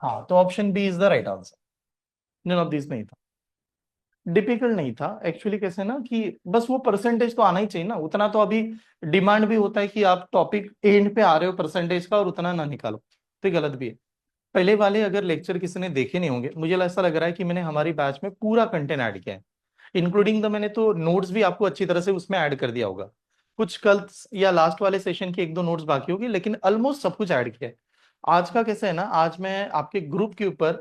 हाँ, तो option B is the right answer. None of this नहीं था, डिफिकल्ट नहीं था एक्चुअली। कैसे ना कि बस वो परसेंटेज तो आना ही चाहिए ना, उतना तो अभी डिमांड भी होता है कि आप टॉपिक एंड पे आ रहे हो परसेंटेज का और उतना ना निकालो, तो ये गलत भी है। पहले वाले अगर लेक्चर किसी ने देखे नहीं होंगे, मुझे ऐसा लग रहा है कि मैंने हमारी बैच में पूरा कंटेंट ऐड किया है, इंक्लूडिंग द मैंने तो नोट्स भी आपको अच्छी तरह से उसमें ऐड कर दिया होगा। कुछ कल या लास्ट वाले सेशन के एक दो नोट्स बाकी होगी, लेकिन ऑलमोस्ट सब कुछ ऐड किया है। आज का कैसे है ना, आज मैं आपके ग्रुप के ऊपर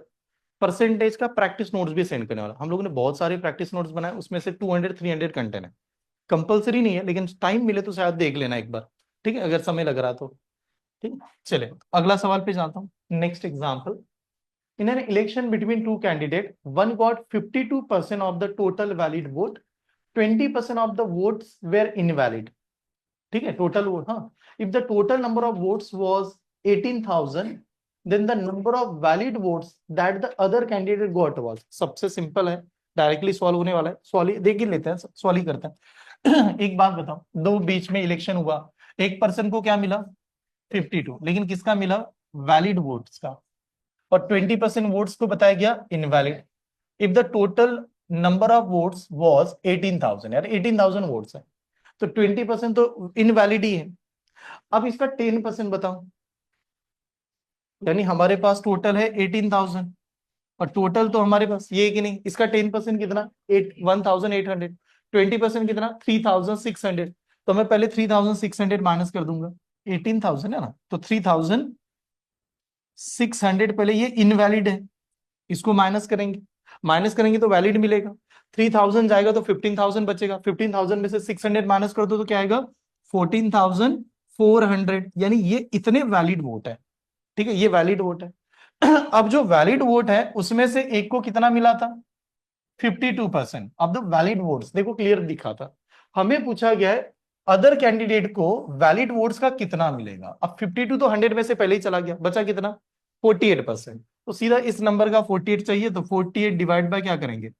परसेंटेज का प्रैक्टिस नोट्स भी सेंड करने वाला। हम लोगों ने बहुत सारे प्रैक्टिस नोट्स बनाए, उसमें से 200 300 कंटेंट है। कंपलसरी नहीं है, लेकिन टाइम मिले तो शायद देख लेना एक बार, ठीक है, अगर समय लग रहा तो। ठीक है, चले अगला सवाल पे जाता हूँ। Next example, in an election between two candidate, one got 52% of the total valid vote, 20% of the votes were invalid. ठीक है, टोटल वोट, हाँ। If the total number of votes was 18,000, then the number of valid votes that the other candidate got was. सबसे सिंपल है, डायरेक्टली सॉल्व होने वाला है। सॉल्व देख ही लेते हैं, सॉल्व ही करते हैं। एक बात बताओ, दो बीच में इलेक्शन हुआ, एक पर्सन को क्या मिला, 52, लेकिन किसका मिला, वैलिड वोट्स का, और 20% वोट्स को बताया गया invalid. If the total number of votes was 18,000, यार 18,000 वोट्स है, तो 20% तो इनवैलिड ही है। अब इसका 10% बताओ, यानी हमारे पास टोटल है 18,000, और टोटल तो हमारे पास ये है कि नहीं, इसका 10% कितना, 1,800, 20% कितना, 3,600। तो मैं पहले 3,600 माइनस कर दूंगा, 18,000 है ना, तो 3,600 पहले ये इनवैलिड है, इसको माइनस करेंगे, माइनस करेंगे तो वैलिड मिलेगा। 3,000 जाएगा तो 15,000 बचेगा, 15,000 में से 600 माइनस कर दो तो क्या आएगा, 14,400, यानी ये इतने वैलिड वोट है। ठीक है, ये वैलिड वोट है। अब जो वैलिड वोट है उसमें से एक को कितना मिला था, 52% ऑफ द वैलिड वोट्स। देखो क्लियर दिखा था, हमें पूछा गया है अदर कैंडिडेट को वैलिड वोट्स का कितना मिलेगा। अब 52 तो 100 में से पहले ही चला गया, बचा कितना, 48%। तो सीधा इस नंबर का 48 चाहिए, तो 48 डिवाइड बाय क्या करेंगे,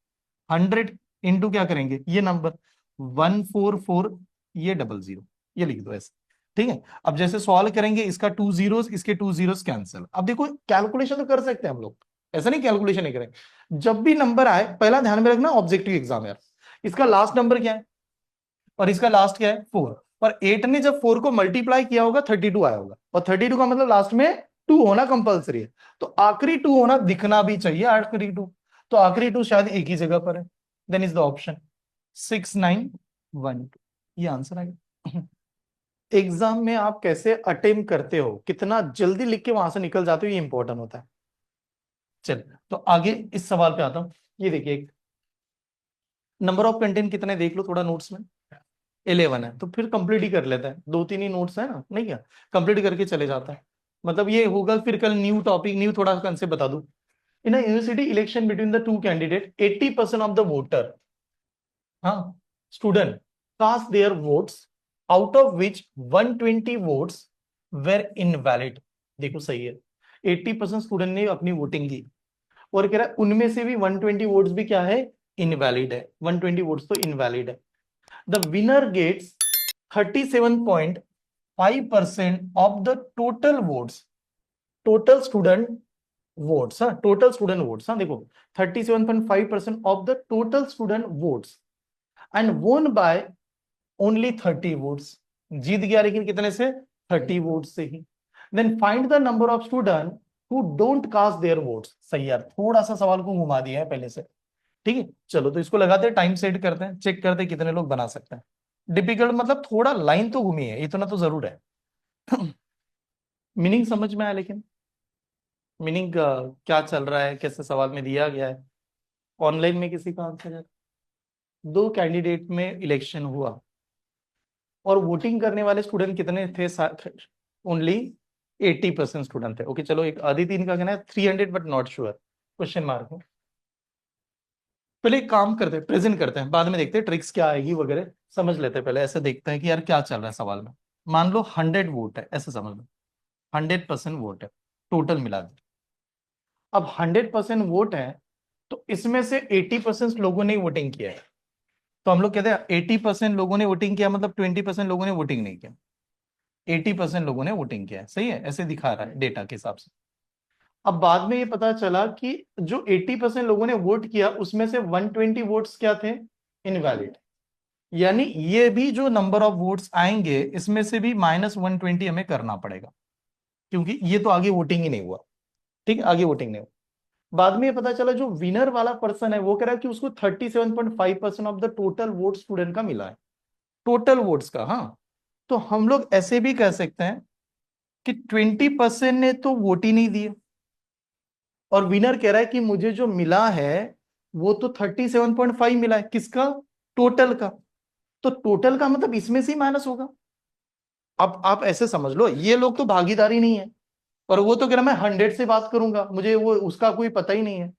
100 इंटू क्या करेंगे, ये नंबर 144, ये 00, ये लिख दो ऐसे। ठीक है, अब जैसे सॉल्व करेंगे, इसका 2 जीरोस, इसके 2 जीरोस कैंसिल। अब देखो कैलकुलेशन तो कर सकते हैं हम लोग, ऐसा नहीं कैलकुलेशन नहीं करेंगे। जब भी नंबर आए पहला ध्यान में रखना ऑब्जेक्टिव एग्जाम है, इसका लास्ट नंबर क्या है और इसका लास्ट क्या है, 4। और 8 ने जब 4 को मल्टीप्लाई किया होगा 32 आया होगा, और 32 का मतलब लास्ट में 2 होना कंपलसरी है, तो आखिरी 2 होना दिखना भी चाहिए, आखिरी 2। तो आखिरी 2 शायद एक ही जगह पर है, देन इज द ऑप्शन 6912, ये आंसर आएगा। एग्जाम में आप कैसे अटेम्प्ट करते हो, कितना जल्दी लिख के वहां से निकल जाते हो, ये इंपॉर्टेंट होता है। चलिए तो आगे इस सवाल पे आता हूं। ये देखिए, नंबर ऑफ कंटेंट कितने देख लो थोड़ा नोट्स में, 11 है, तो फिर कंप्लीट ही कर लेता है, दो तीन ही नोट्स है ना, नहीं क्या, कंप्लीट करके चले जाता है। मतलब ये होगा फिर कल न्यू टॉपिक, न्यू थोड़ा कंसेप्ट बता दूं। In a university election between the two candidate, 80% of the voter, हाँ, student, cast their votes, out of which 120 votes were invalid. देखो सही है, 80% स्टूडेंट ने अपनी वोटिंग दी, और कह रहा है उनमें से भी 120 वोट्स भी क्या है, इनवैलिड है, 120 वोट्स तो इनवैलिड है। The winner gets 37.5% of the total votes, total student votes, हाँ, टोटल स्टूडेंट वोट्स, हाँ देखो, 37.5% of the total student votes, and won by only 30 votes. जीत गया लेकिन कितने से, 30 वोट से ही। Then find the number of student who don't cast their votes. सही यार, थोड़ा सा सवाल को घुमा दिया है पहले से। ठीक है, चलो तो इसको लगाते हैं, टाइम सेट करते हैं, चेक करते हैं कितने लोग बना सकते हैं। डिफिकल्ट मतलब थोड़ा लाइन तो घूमी है, इतना तो जरूर है। मीनिंग समझ में आया, लेकिन मीनिंग क्या चल रहा है, कैसे सवाल में दिया गया है। ऑनलाइन में किसी का आंसर है, दो कैंडिडेट में इलेक्शन हुआ और वोटिंग करने वाले स्टूडेंट कितने थे, ओनली 80% स्टूडेंट थे। ओके चलो, एक आदित्य इनका कहना है 300 but not sure, question mark है। पहले एक काम करते हैं, प्रेजेंट करते हैं, बाद में देखते हैं ट्रिक्स क्या आएगी वगैरह, समझ लेते हैं पहले। ऐसे देखते हैं कि यार क्या चल रहा है सवाल में। मान लो 100 वोट है, ऐसे समझ लो 100% वोट है टोटल मिला के। अब 100% वोट है तो इसमें से 80% लोगों ने वोटिंग किया है। तो हम लोग कहते हैं 80% लोगों ने वोटिंग किया, मतलब 20% लोगों ने वोटिंग नहीं किया। 80% लोगों ने वोटिंग किया है, सही है, ऐसे दिखा रहा है डेटा के हिसाब से। अब बाद में ये पता चला कि जो 80% लोगों ने वोट किया उसमें से 120 वोट्स क्या थे, इनवैलिड। यानी ये भी जो नंबर ऑफ वोट्स आएंगे इसमें से भी -120 हमें करना पड़ेगा, क्योंकि ये तो आगे वोटिंग ही नहीं हुआ। ठीक है, आगे वोटिंग नहीं हुआ। बाद में ये पता चला जो विनर वाला पर्सन है वो कह रहा है कि उसको 37.5% of the total vote student का मिला है, टोटल वोट्स का। हाँ, तो हम लोग ऐसे भी कह सकते हैं कि 20% ने तो वोट ही नहीं दिए, और विनर कह रहा है कि मुझे जो मिला है वो तो 37.5 मिला है, किसका, टोटल का। तो टोटल का मतलब इसमें से ही माइनस होगा। अब आप ऐसे समझ लो, ये लोग तो भागीदारी नहीं है, और वो तो कह रहा मैं 100 से बात करूंगा, मुझे वो उसका कोई पता ही नहीं है।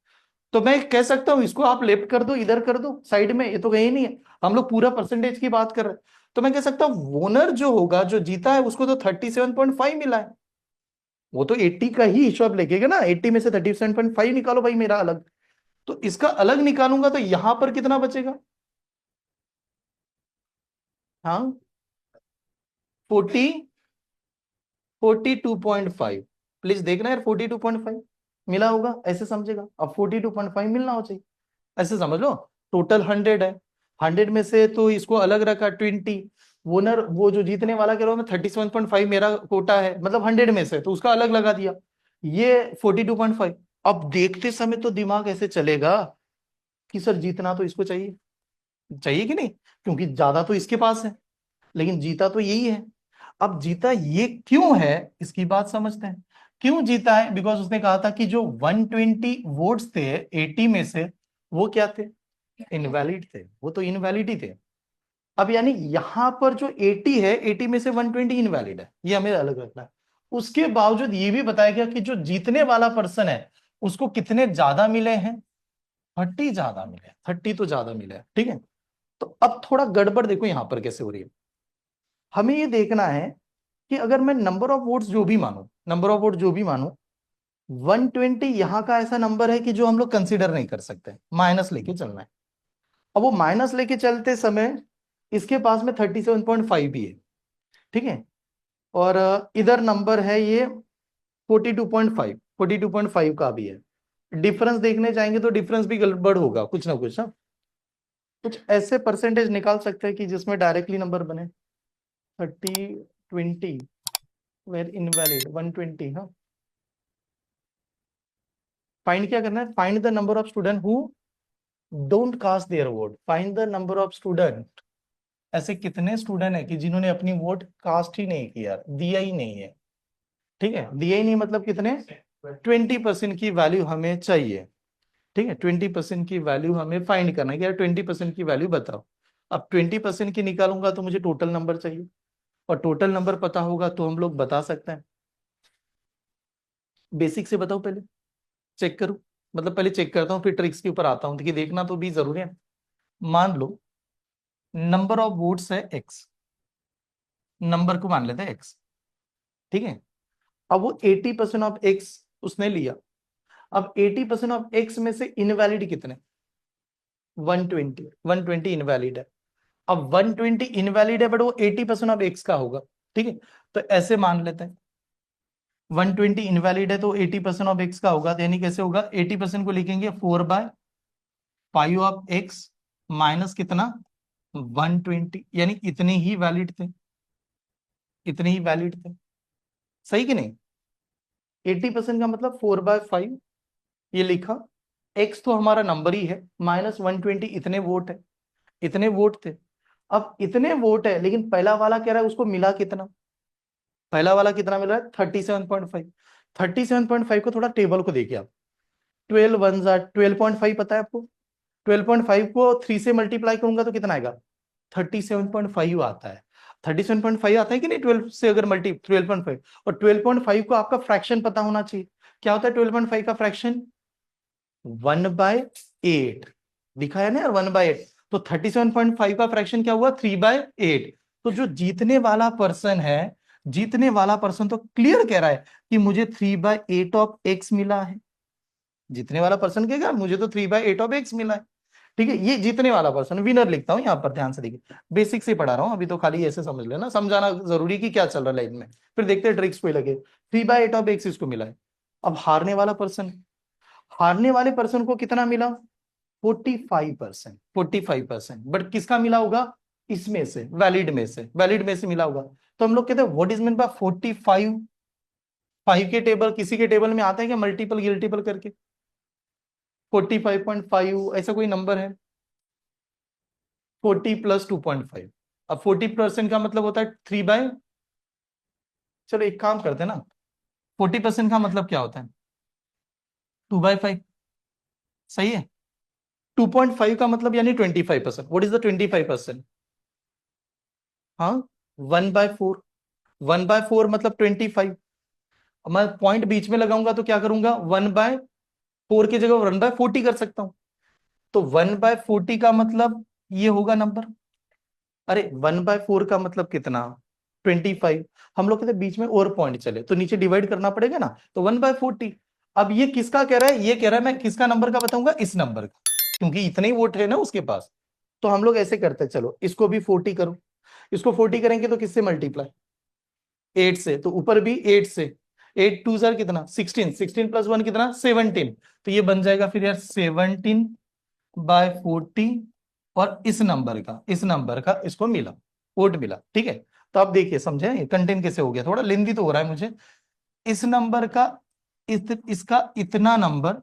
तो मैं कह सकता हूं इसको आप लेफ्ट कर दो, इधर कर दो साइड में, ये तो कहीं नहीं है, हम लोग पूरा परसेंटेज की बात कर रहे हैं। तो मैं कह सकता हूं वोनर जो होगा, जो जीता है, उसको तो 37.5 मिला है। वो तो 80 का ही हिसाब लेके ना, 80 में से 37.5 निकालो भाई मेरा अलग। तो इसका अलग निकालूंगा तो यहां पर कितना बचेगा, हाँ, 42.5। प्लीज देखना यार, 42.5 मिला होगा, ऐसे समझेगा। अब 42.5 मिलना हो चाहिए, ऐसे समझ लो। टोटल 100 है, 100 में से तो इसको अलग रखा 20। वोनर, वो जो जीतने वाला कह रहा हूं मैं, 37.5 मेरा कोटा है, मतलब 100 में से तो उसका अलग लगा दिया, ये 42.5। अब देखते समय तो दिमाग ऐसे चलेगा कि सर जीतना तो इसको चाहिए, चाहिए कि नहीं, क्योंकि ज्यादा तो इसके पास है, लेकिन जीता तो यही है। अब जीता ये क्यों है, इसकी बात समझते हैं। क्यों जीता है, बिकॉज उसने कहा था कि जो 120 वोट्स थे 80 में से, वो क्या थे, इनवैलिड थे, वो तो इनवैलिड ही थे। अब यानी यहां पर जो 80 है, 80 में से 120 इनवैलिड है, ये हमें अलग रखना है। उसके बावजूद ये भी बताया गया कि जो जीतने वाला पर्सन है उसको कितने ज्यादा मिले हैं, 30 ज्यादा मिले, 30 तो ज्यादा मिले हैं, ठीक है। तो अब थोड़ा गड़बड़ देखो यहां पर कैसे हो रही है। हमें ये देखना है कि अगर मैं नंबर ऑफ वोट्स जो भी मानू, नंबर ऑफ वोट जो भी मानू, 120 यहां का ऐसा नंबर है कि जो हम लोग कंसीडर नहीं कर सकते, माइनस लेके चलना है। अब वो माइनस लेके चलते समय इसके पास में 37.5 भी है, ठीक है। और इधर नंबर है ये 42.5, 42.5 का भी है। डिफरेंस देखने जाएंगे तो डिफरेंस भी गड़बड़ होगा कुछ ना कुछ, हाँ। कुछ ऐसे परसेंटेज निकाल सकते हैं कि जिसमें डायरेक्टली नंबर बने, 30, 20 वेर इनवैलिड 120। हाँ, फाइंड क्या करना है, find the number of student who don't cast their vote, find the number of student. ऐसे कितने स्टूडेंट है कि जिन्होंने अपनी वोट कास्ट ही नहीं किया, दिया ही नहीं है, ठीक है। दिया ही नहीं मतलब कितने, 20% की वैल्यू हमें चाहिए, ठीक है। 20% की वैल्यू हमें फाइंड करना है कि यार 20% की वैल्यू बताओ। अब 20% की निकालूंगा तो मुझे टोटल नंबर चाहिए, और टोटल नंबर पता होगा तो हम लोग बता सकते हैं। बेसिक से बताओ पहले, चेक करूं, मतलब पहले चेक करता हूं फिर ट्रिक्स के ऊपर आता हूं, देखिए देखना तो भी जरूरी है। मान लो नंबर ऑफ वोट्स है एक्स, नंबर को मान लेते हैं एक्स, ठीक है। अब वो 80% ऑफ एक्स उसने लिया। अब 80% ऑफ एक्स में से इनवैलिड कितने, 120, 120 इनवैलिड है। अब 120 इनवैलिड है बट वो 80% ऑफ एक्स का होगा, ठीक है। तो ऐसे मान लेते हैं 120 इनवैलिड है तो 80% ऑफ एक्स का होगा, तो यानी कैसे होगा, 80% को लिखेंगे 4/5 ऑफ एक्स माइनस कितना, 120, यानी इतने ही वैलिड थे, इतने ही वैलिड थे, सही कि नहीं। 80% का मतलब 4/5, ये लिखा। एक्स तो हमारा नंबर ही है, -120 इतने वोट है, इतने वोट थे। अब इतने वोट है लेकिन पहला वाला कह रहा है उसको मिला कितना, पहला वाला कितना मिल रहा है, 37.5। 37.5 को थोड़ा टेबल को देखिए आप, 12 पता है आपको, 12.5 को 3 से मल्टीप्लाई करूंगा तो कितना आएगा, 37.5 आता है। 37.5 आता है कि नहीं, 12 से अगर मल्टी 12.5, और 12.5 को आपका फ्रैक्शन पता होना चाहिए। क्या होता है 12.5 का फ्रैक्शन, 1/8, दिखा है ना यार, 1/8। तो 37.5 का फ्रैक्शन क्या हुआ, 3/8। तो जो जीतने वाला पर्सन है, जीतने वाला पर्सन तो क्लियर कह रहा है कि मुझे 3/8 ऑफ एक्स मिला है। जीतने वाला पर्सन कहेगा मुझे तो 3/8 ऑफ एक्स मिला है। ठीक है, ये जीतने वाला पर्सन विनर लिखता हूं यहां पर, ध्यान से देखिए। बेसिक से पढ़ा रहा हूं अभी तो, खाली ऐसे समझ लेना, समझाना जरूरी कि क्या चल रहा है लाइन में, फिर देखते हैं ट्रिक्स कोई लगे। 3/8 ऑफ एक्स इसको मिला है। अब हारने वाला पर्सन, हारने वाले पर्सन को कितना मिला, 45%। 45%, बट किसका मिला होगा, इसमें से, वैलिड में से, वैलिड में से मिला होगा। तो हम लोग कहते हैं व्हाट इज मीन बाय 45। 5 के टेबल किसी के टेबल में आते हैं क्या, मल्टीपल गिल्टीपल करके, 45.5 ऐसा कोई नंबर है, 40 प्लस 2.5। अब 40% का मतलब होता है 3/, चलो एक काम करते हैं ना, 40% का मतलब क्या होता है, 2/5। सही है। 2.5 का मतलब यानी 25%। व्हाट इज द 25%, हाँ, 1/4। 1/4 मतलब 25। अब मैं पॉइंट बीच में लगाऊंगा तो क्या करूंगा, 1/4 की जगह 1/40 कर सकता हूं। तो 1/40 का मतलब ये होगा नंबर। अरे 1/4 का मतलब कितना, 25। हम लोग कहते हैं बीच में और पॉइंट चले तो नीचे डिवाइड करना पड़ेगा ना, तो 1/40। अब ये किसका कह रहा है, ये कह रहा है मैं किसका नंबर का बताऊंगा, इस नंबर का, क्योंकि इतने ही वोट है ना उसके पास। तो हम लोग ऐसे करते हैं, चलो इसको भी 40 करो। इसको 40 करेंगे तो किससे मल्टीप्लाई, 8 से, तो ऊपर भी 8 से। 8 टू जार कितना, 16, 16 प्लस 1 कितना, 17। तो ये बन जाएगा फिर यार 17/40। और इस नंबर का, इस नंबर का इसको मिला, वोट मिला। ठीक है, तो आप देखिए समझे कंटेंट कैसे हो गया, थोड़ा लेंदी तो हो रहा है मुझे। इस नंबर का, इसका इतना नंबर,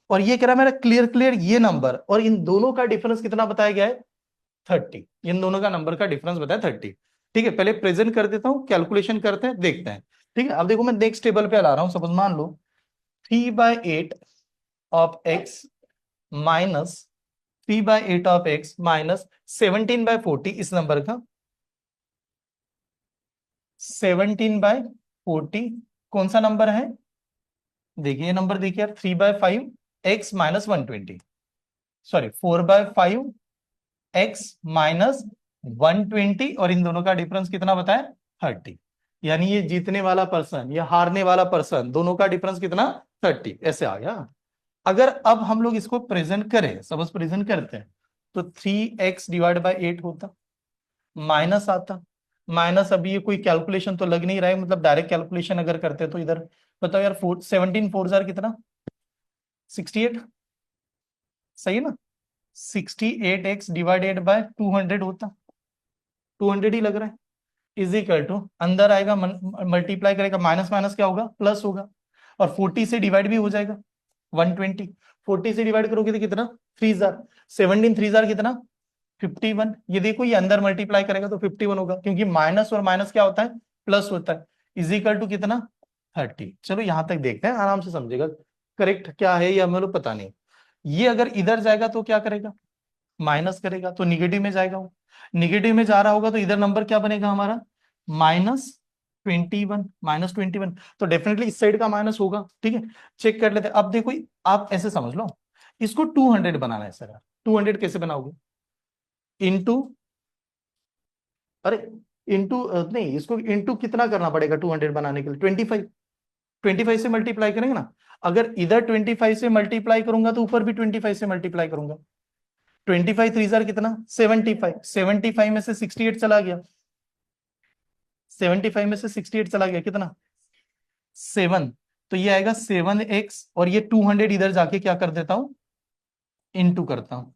और ये कह रहा है मेरा क्लियर क्लियर ये नंबर, और इन दोनों का डिफरेंस कितना बताया गया है, 30। इन दोनों का नंबर का डिफरेंस बताया 30। ठीक है, पहले प्रेजेंट कर देता हूं, कैलकुलेशन करते हैं, देखते हैं। ठीक है, अब देखो मैं नेक्स्ट टेबल पे ला रहा हूं, सपोज मान लो 3/8 of x minus 3/8 of x minus 17/40, इस नंबर का 17/40 कौन सा नंबर है, देखिए ये नंबर देखिए यार, 3/5 x minus 120, sorry 4/5 x minus 120, और इन दोनों का डिफरेंस कितना बताया, 30। यानी ये जीतने वाला पर्सन या हारने वाला पर्सन, दोनों का डिफरेंस कितना, 30, ऐसे आ गया। अगर अब हम लोग इसको प्रेजेंट करें, सपोज प्रेजेंट करते हैं, तो 3x/8 होता, माइनस आता, माइनस, अभी ये कोई कैलकुलेशन तो लग नहीं रहा है, मतलब डायरेक्ट कैलकुलेशन अगर करते तो इधर बताओ यार, 17 4 जार कितना, 68। सही है ना, 68x/200 होता, 200 ही लग रहा है, इज इक्वल टू, अंदर आएगा मल्टीप्लाई करेगा, माइनस माइनस क्या होगा, प्लस होगा, और 40 से डिवाइड भी हो जाएगा, 120। 40 से डिवाइड करोगे तो कितना, 3 जार, 17 3 जार कितना, 51। ये देखो ये अंदर मल्टीप्लाई करेगा तो 51 होगा, क्योंकि माइनस और माइनस क्या होता है, प्लस होता है, इज इक्वल टू कितना, 30। चलो यहां तक देखते हैं, आराम से समझेगा करेक्ट क्या है, ये हमें लोग पता नहीं। ये अगर इधर जाएगा तो क्या करेगा, माइनस करेगा, तो निगेटिव में जाएगा वो, निगेटिव में जा रहा होगा तो इधर नंबर क्या बनेगा हमारा, -21, -21। तो डेफिनेटली इस साइड का माइनस होगा। ठीक है, चेक कर लेते हैं। अब देखो आप ऐसे समझ लो, इसको 200 बनाना है सर, 200 कैसे बनाओगे, इंटू, अरे इंटू नहीं, इसको इंटू कितना करना पड़ेगा 200 बनाने के लिए, 25। 25 से मल्टीप्लाई करेंगे ना, अगर इधर 25 से मल्टीप्लाई करूंगा तो ऊपर भी 25 से मल्टीप्लाई करूंगा। 25 3 जार कितना, 75, 75 में से 68 चला गया, 75 में से 68 चला गया कितना, 7। तो ये आएगा 7x, और ये 200 इधर जाके क्या कर देता हूं, इनटू करता हूं।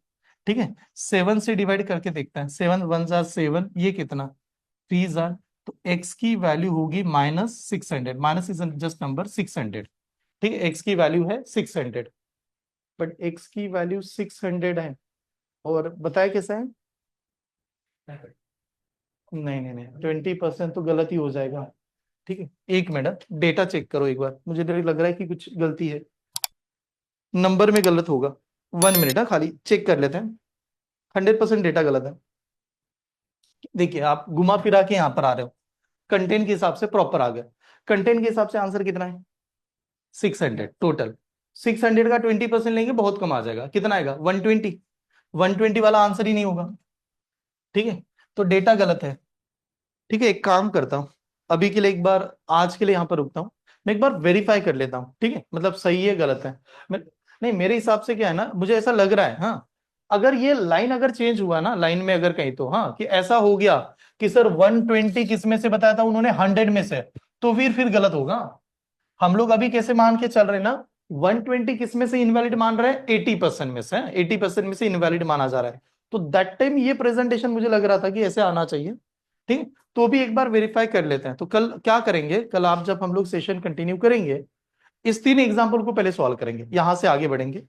ठीक है, 7 से डिवाइड करके देखते हैं, 7 1 जार 7, ये कितना, 3 जार। तो x की वैल्यू होगी -600, माइनस इज जस्ट नंबर 600। ठीक है, x की वैल्यू है 600, बट x की वैल्यू 600 है, और बताया कैसा है, नहीं नहीं नहीं, 20% तो गलत ही हो जाएगा। ठीक है, एक मिनट डेटा चेक करो एक बार, मुझे लग रहा है कि कुछ गलती है, नंबर में गलत होगा। 1 मिनट है, खाली चेक कर लेते हैं, 100% डेटा गलत है। देखिए आप घुमा फिरा के यहाँ पर आ रहे हो, कंटेंट के हिसाब से प्रॉपर आ गया, कंटेंट के हिसाब से आंसर कितना है, 600 टोटल। 600 का 20% लेंगे बहुत कम आ जाएगा, कितना आएगा, 120। 120 वाला आंसर ही नहीं होगा। ठीक है, तो डेटा गलत है। ठीक है, एक काम करता हूं, अभी के लिए एक बार, आज के लिए यहां पर रुकता हूं, मैं एक बार वेरीफाई कर लेता हूं, ठीक है, मतलब सही है गलत है। मैं, नहीं मेरे हिसाब से क्या है ना, मुझे ऐसा लग रहा है, हाँ, अगर ये लाइन अगर चेंज हुआ ना, लाइन में अगर कहीं तो हाँ कि ऐसा हो गया कि सर 120 किस में से बताया था उन्होंने, 100 में से, तो फिर गलत होगा। हम लोग अभी कैसे मान के चल रहे हैं ना, 120 किस में से इनवैलिड मान रहे हैं, 80% में से, 80% में से इनवैलिड माना जा रहा है। तो दैट टाइम ये प्रेजेंटेशन मुझे लग रहा था कि ऐसे आना चाहिए। ठीक है, तो भी एक बार वेरीफाई कर लेते हैं। तो कल क्या करेंगे, कल आप जब हम लोग सेशन कंटिन्यू करेंगे, इस 3 एग्जाम्पल को पहले सॉल्व करेंगे, यहां से आगे बढ़ेंगे।